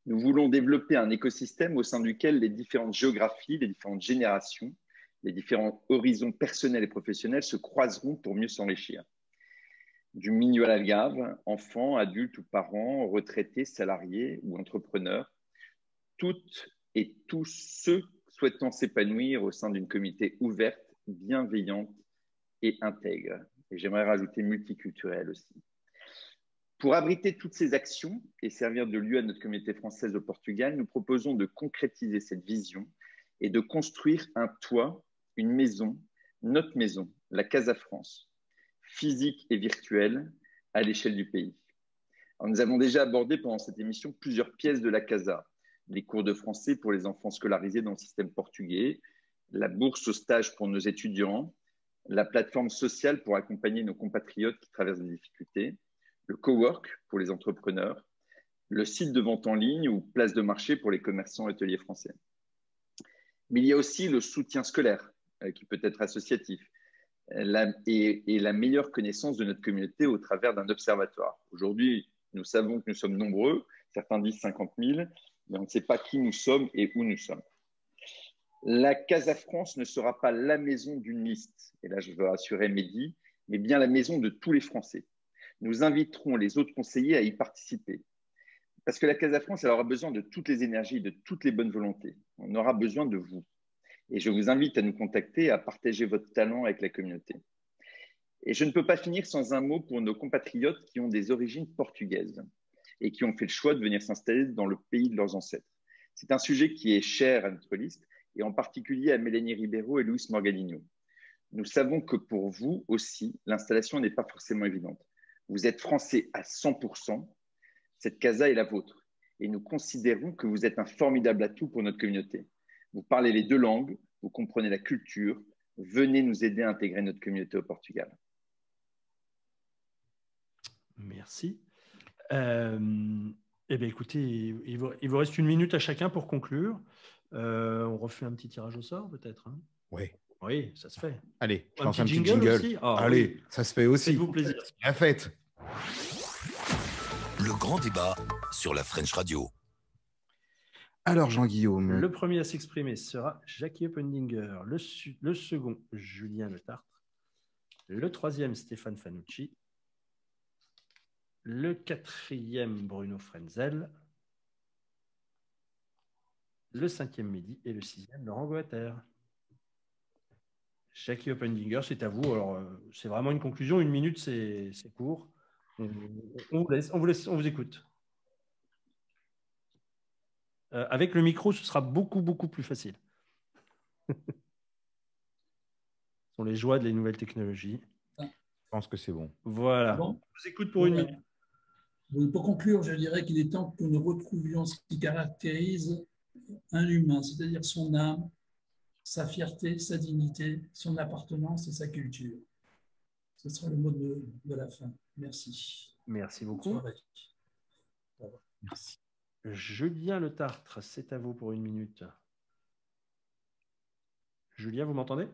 Nous voulons développer un écosystème au sein duquel les différentes géographies, les différentes générations, les différents horizons personnels et professionnels se croiseront pour mieux s'enrichir. Du Minho à l'Algarve, enfants, adultes ou parents, retraités, salariés ou entrepreneurs, toutes et tous ceux souhaitant s'épanouir au sein d'une communauté ouverte, bienveillante et intègre. Et j'aimerais rajouter multiculturelle aussi. Pour abriter toutes ces actions et servir de lieu à notre communauté française au Portugal, nous proposons de concrétiser cette vision et de construire un toit, une maison, notre maison, la Casa France, physique et virtuelle à l'échelle du pays. Alors, nous avons déjà abordé pendant cette émission plusieurs pièces de la Casa, les cours de français pour les enfants scolarisés dans le système portugais, la bourse au stage pour nos étudiants, la plateforme sociale pour accompagner nos compatriotes qui traversent des difficultés, le cowork pour les entrepreneurs, le site de vente en ligne ou place de marché pour les commerçants et hôteliers français. Mais il y a aussi le soutien scolaire qui peut être associatif et la meilleure connaissance de notre communauté au travers d'un observatoire. Aujourd'hui, nous savons que nous sommes nombreux, certains disent 50 000, mais on ne sait pas qui nous sommes et où nous sommes. La Casa France ne sera pas la maison d'une liste, et là je veux rassurer Mehdi, mais bien la maison de tous les Français. Nous inviterons les autres conseillers à y participer. Parce que la Casa France, elle aura besoin de toutes les énergies, de toutes les bonnes volontés. On aura besoin de vous. Et je vous invite à nous contacter, à partager votre talent avec la communauté. Et je ne peux pas finir sans un mot pour nos compatriotes qui ont des origines portugaises et qui ont fait le choix de venir s'installer dans le pays de leurs ancêtres. C'est un sujet qui est cher à notre liste, et en particulier à Mélanie Ribeiro et Luis Morganino. Nous savons que pour vous aussi, l'installation n'est pas forcément évidente. Vous êtes français à 100%, cette casa est la vôtre. Et nous considérons que vous êtes un formidable atout pour notre communauté. Vous parlez les deux langues, vous comprenez la culture. Venez nous aider à intégrer notre communauté au Portugal. Merci. Eh bien, écoutez, il vous reste 1 minute à chacun pour conclure. On refait un petit tirage au sort, peut-être, hein? Oui. Oui, ça se fait. Allez, je lance un petit jingle jingle. aussi. Oh, allez, oui. Ça se fait aussi. Faites-vous plaisir. Bien fait. Le grand débat sur la French Radio. Alors, Jean-Guillaume. Le premier à s'exprimer sera Jackie Oppendinger. Le second, Julien Le Tartre. Le troisième, Stéphane Fanucci. Le quatrième, Bruno Frenzel. Le cinquième, Mehdi. Et le sixième, Laurent Goater. Jackie Oppendinger, c'est à vous. Alors, c'est vraiment une conclusion. 1 minute, c'est court. On vous écoute. Avec le micro, ce sera beaucoup, beaucoup plus facile. Ce sont les joies des nouvelles technologies. Je pense que c'est bon. Voilà. Bon. On vous écoute pour 1 minute. Oui, pour conclure, je dirais qu'il est temps que nous retrouvions ce qui caractérise un humain, c'est-à-dire son âme, sa fierté, sa dignité, son appartenance et sa culture. Ce sera le mot de la fin. Merci. Merci beaucoup. Merci. Julien Le Tartre, c'est à vous pour 1 minute. Julien, vous m'entendez?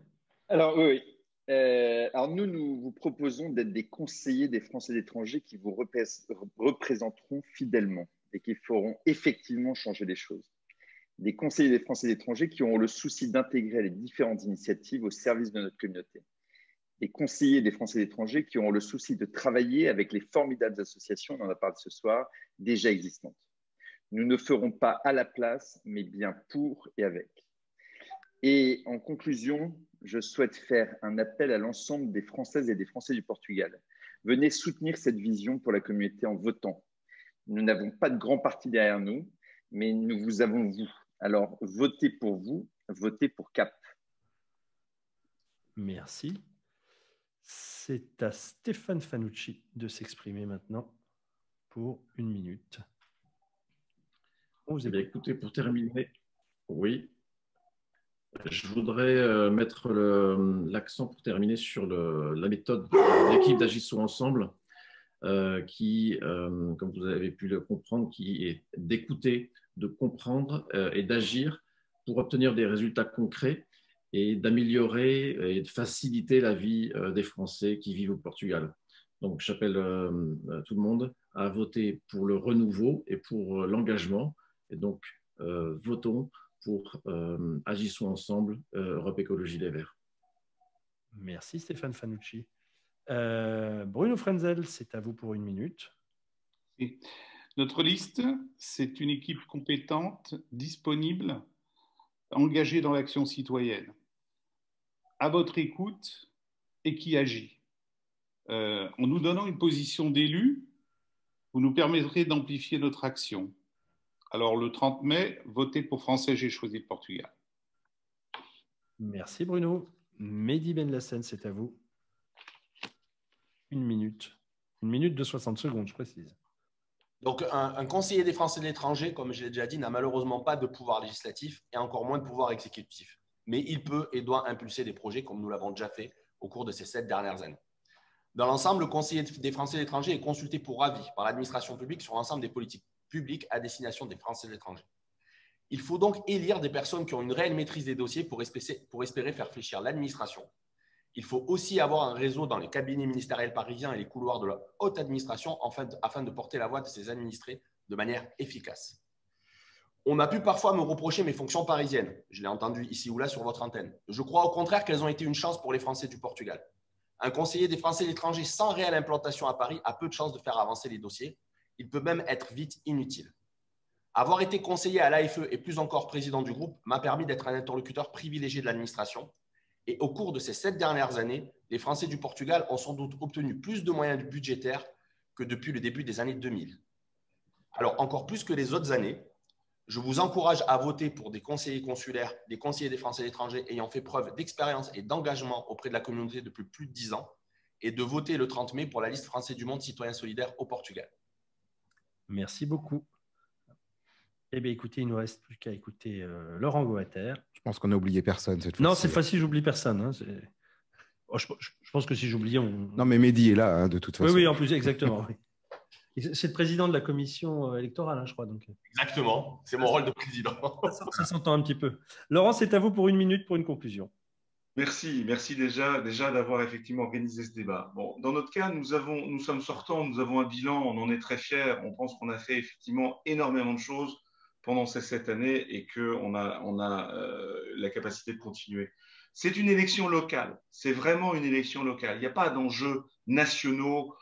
Alors, oui. Alors, nous vous proposons d'être des conseillers des Français d'étrangers qui vous représenteront fidèlement et qui feront effectivement changer les choses. Des conseillers des Français d'étrangers qui auront le souci d'intégrer les différentes initiatives au service de notre communauté. Des conseillers des Français d'étrangers qui auront le souci de travailler avec les formidables associations, on en a parlé ce soir, déjà existantes. Nous ne ferons pas à la place, mais bien pour et avec. Et en conclusion, je souhaite faire un appel à l'ensemble des Françaises et des Français du Portugal. Venez soutenir cette vision pour la communauté en votant. Nous n'avons pas de grand parti derrière nous, mais nous vous avons vous. Alors, votez pour vous, votez pour CAP. Merci. C'est à Stéphane Fanucci de s'exprimer maintenant pour 1 minute. Vous avez écouté pour terminer. Oui. Je voudrais mettre l'accent pour terminer sur la méthode de l'équipe d'Agissons Ensemble qui, comme vous avez pu le comprendre, qui est d'écouter, de comprendre et d'agir pour obtenir des résultats concrets et d'améliorer et de faciliter la vie des Français qui vivent au Portugal. Donc, j'appelle tout le monde à voter pour le renouveau et pour l'engagement Et donc, votons pour Agissons ensemble, Europe Écologie Les Verts. Merci Stéphane Fanucci. Bruno Frenzel, c'est à vous pour 1 minute. Oui. Notre liste, c'est une équipe compétente, disponible, engagée dans l'action citoyenne, à votre écoute et qui agit. En nous donnant une position d'élu, vous nous permettrez d'amplifier notre action. Alors, le 30 mai, votez pour Français, j'ai choisi le Portugal. Merci Bruno. Mehdi Benlassen, c'est à vous. 1 minute. 1 minute de 60 secondes, je précise. Donc, un conseiller des Français de l'étranger, comme je l'ai déjà dit, n'a malheureusement pas de pouvoir législatif et encore moins de pouvoir exécutif. Mais il peut et doit impulser des projets comme nous l'avons déjà fait au cours de ces 7 dernières années. Dans l'ensemble, le conseiller des Français de l'étranger est consulté pour avis par l'administration publique sur l'ensemble des politiques publiques à destination des Français de l'étranger. Il faut donc élire des personnes qui ont une réelle maîtrise des dossiers pour espérer faire fléchir l'administration. Il faut aussi avoir un réseau dans les cabinets ministériels parisiens et les couloirs de la haute administration afin de porter la voix de ses administrés de manière efficace. On a pu parfois me reprocher mes fonctions parisiennes. Je l'ai entendu ici ou là sur votre antenne. Je crois au contraire qu'elles ont été une chance pour les Français du Portugal. Un conseiller des Français de l'étranger sans réelle implantation à Paris a peu de chances de faire avancer les dossiers. Il peut même être vite inutile. Avoir été conseiller à l'AFE et plus encore président du groupe m'a permis d'être un interlocuteur privilégié de l'administration. Et au cours de ces 7 dernières années, les Français du Portugal ont sans doute obtenu plus de moyens budgétaires que depuis le début des années 2000. Alors, encore plus que les autres années, je vous encourage à voter pour des conseillers consulaires, des conseillers des Français de l'étranger ayant fait preuve d'expérience et d'engagement auprès de la communauté depuis plus de 10 ans et de voter le 30 mai pour la liste Français du Monde Citoyen Solidaire au Portugal. Merci beaucoup. Eh bien, écoutez, il ne nous reste plus qu'à écouter Laurent Goater. Je pense qu'on n'a oublié personne cette fois-ci. Non, cette fois-ci, j'oublie personne. Hein. Oh, je pense que si j'oubliais, on... Non, mais Mehdi est là, hein, de toute façon. Oui, en plus, exactement. Oui. C'est le président de la commission électorale, hein, je crois. Donc... Exactement, c'est mon rôle de président. Ça s'entend un petit peu. Laurent, c'est à vous pour 1 minute pour une conclusion. Merci déjà d'avoir effectivement organisé ce débat. Bon, dans notre cas, nous sommes sortants, nous avons un bilan, on en est très fiers. On pense qu'on a fait effectivement énormément de choses pendant ces 7 années et qu'on a la capacité de continuer. C'est une élection locale, c'est vraiment une élection locale. Il n'y a pas d'enjeux nationaux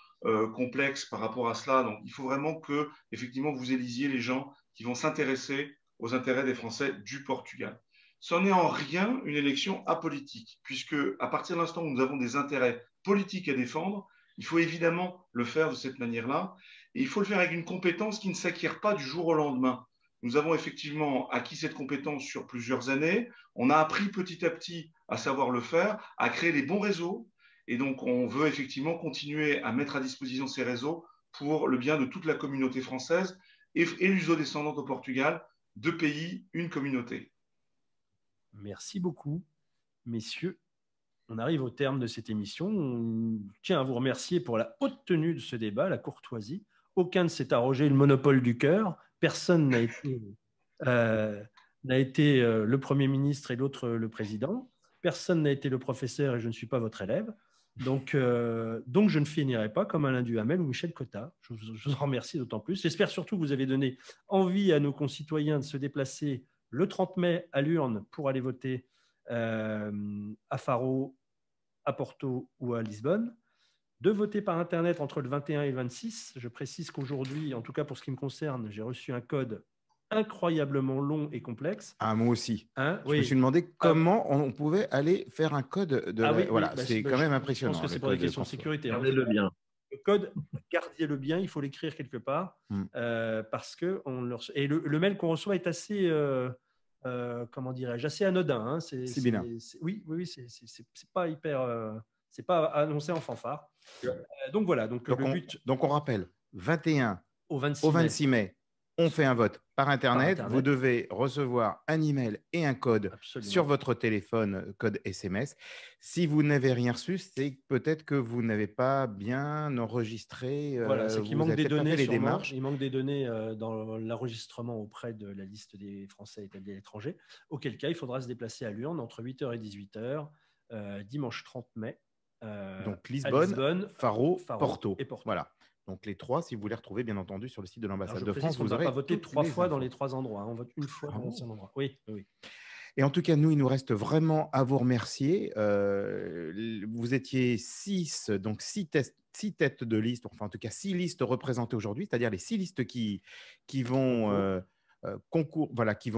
complexes par rapport à cela. Donc, il faut vraiment que effectivement vous élisiez les gens qui vont s'intéresser aux intérêts des Français du Portugal. Ce n'est en rien une élection apolitique, puisque à partir de l'instant où nous avons des intérêts politiques à défendre, il faut évidemment le faire de cette manière-là, et il faut le faire avec une compétence qui ne s'acquiert pas du jour au lendemain. Nous avons effectivement acquis cette compétence sur plusieurs années, on a appris petit à petit à savoir le faire, à créer les bons réseaux, et donc on veut effectivement continuer à mettre à disposition ces réseaux pour le bien de toute la communauté française et luso-descendante au Portugal, 2 pays, une communauté. Merci beaucoup, messieurs. On arrive au terme de cette émission. On tient à vous remercier pour la haute tenue de ce débat, la courtoisie. Aucun ne s'est arrogé le monopole du cœur. Personne n'a été le Premier ministre et l'autre le président. Personne n'a été le professeur et je ne suis pas votre élève. Donc je ne finirai pas comme Alain Duhamel ou Michel Cotta. Je vous en remercie d'autant plus. J'espère surtout que vous avez donné envie à nos concitoyens de se déplacer le 30 mai à l'urne pour aller voter à Faro, à Porto ou à Lisbonne, de voter par Internet entre le 21 et le 26. Je précise qu'aujourd'hui, en tout cas pour ce qui me concerne, j'ai reçu un code incroyablement long et complexe. Ah, moi aussi. Hein, je me suis demandé comment on pouvait aller faire un code de... voilà, c'est quand même impressionnant. Je pense que c'est pour des questions de sécurité. Gardez-le bien. Le code, gardez-le bien, il faut l'écrire quelque part, parce que et le mail qu'on reçoit est assez... comment dirais-je, assez anodin. Hein. C'est bien. Oui, c'est pas hyper, c'est pas annoncé en fanfare. Donc voilà. Donc le but. Donc on rappelle, 21 au 26 mai, on fait un vote par Internet. Vous devez recevoir un email et un code sur votre téléphone, code SMS. Si vous n'avez rien reçu, c'est peut-être que vous n'avez pas bien enregistré. Voilà, c'est qu'il manque des données. Il manque des données dans l'enregistrement auprès de la liste des Français établis à l'étranger. Auquel cas, il faudra se déplacer à l'urne entre 8h et 18h, dimanche 30 mai. Donc Lisbonne, Faro, Porto. Et Porto. Voilà. Donc les 3, si vous les retrouvez bien entendu sur le site de l'ambassade de France, vous vous aurez aurez pas voté toutes 3 les fois dans infos. les 3 endroits. On vote une fois dans l'ancien endroit. Oui, oui. Et en tout cas, nous, il nous reste vraiment à vous remercier. Vous étiez 6, donc 6 têtes de liste, enfin en tout cas 6 listes représentées aujourd'hui, c'est-à-dire les 6 listes qui vont concours, voilà, qui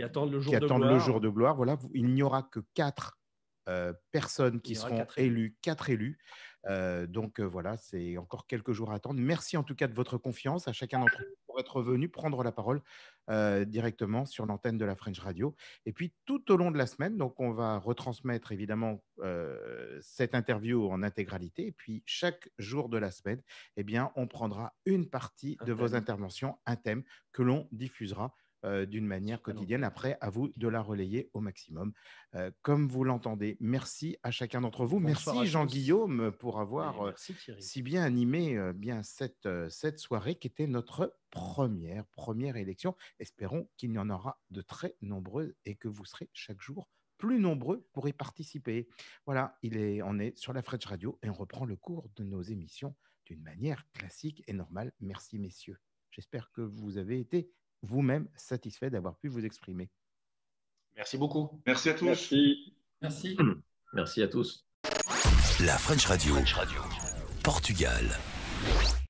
attendent le jour qui de attendent gloire. le jour de gloire. Voilà, il n'y aura que 4 personnes qui seront 4 élues, 4 élus. Donc voilà, c'est encore quelques jours à attendre. Merci en tout cas de votre confiance à chacun d'entre vous pour être venu prendre la parole directement sur l'antenne de la French Radio. Et puis tout au long de la semaine, donc on va retransmettre évidemment cette interview en intégralité. Et puis chaque jour de la semaine, eh bien, on prendra une partie de vos interventions, un thème que l'on diffusera d'une manière quotidienne. Après, à vous de la relayer au maximum. Comme vous l'entendez, merci à chacun d'entre vous. Bonsoir merci Jean-Guillaume pour avoir merci, si bien animé cette soirée qui était notre première élection. Espérons qu'il y en aura de très nombreuses et que vous serez chaque jour plus nombreux pour y participer. Voilà, on est sur la French Radio et on reprend le cours de nos émissions d'une manière classique et normale. Merci messieurs. J'espère que vous avez été vous-même satisfait d'avoir pu vous exprimer. Merci beaucoup. Merci à tous. Merci. Merci à tous. La French Radio. Portugal.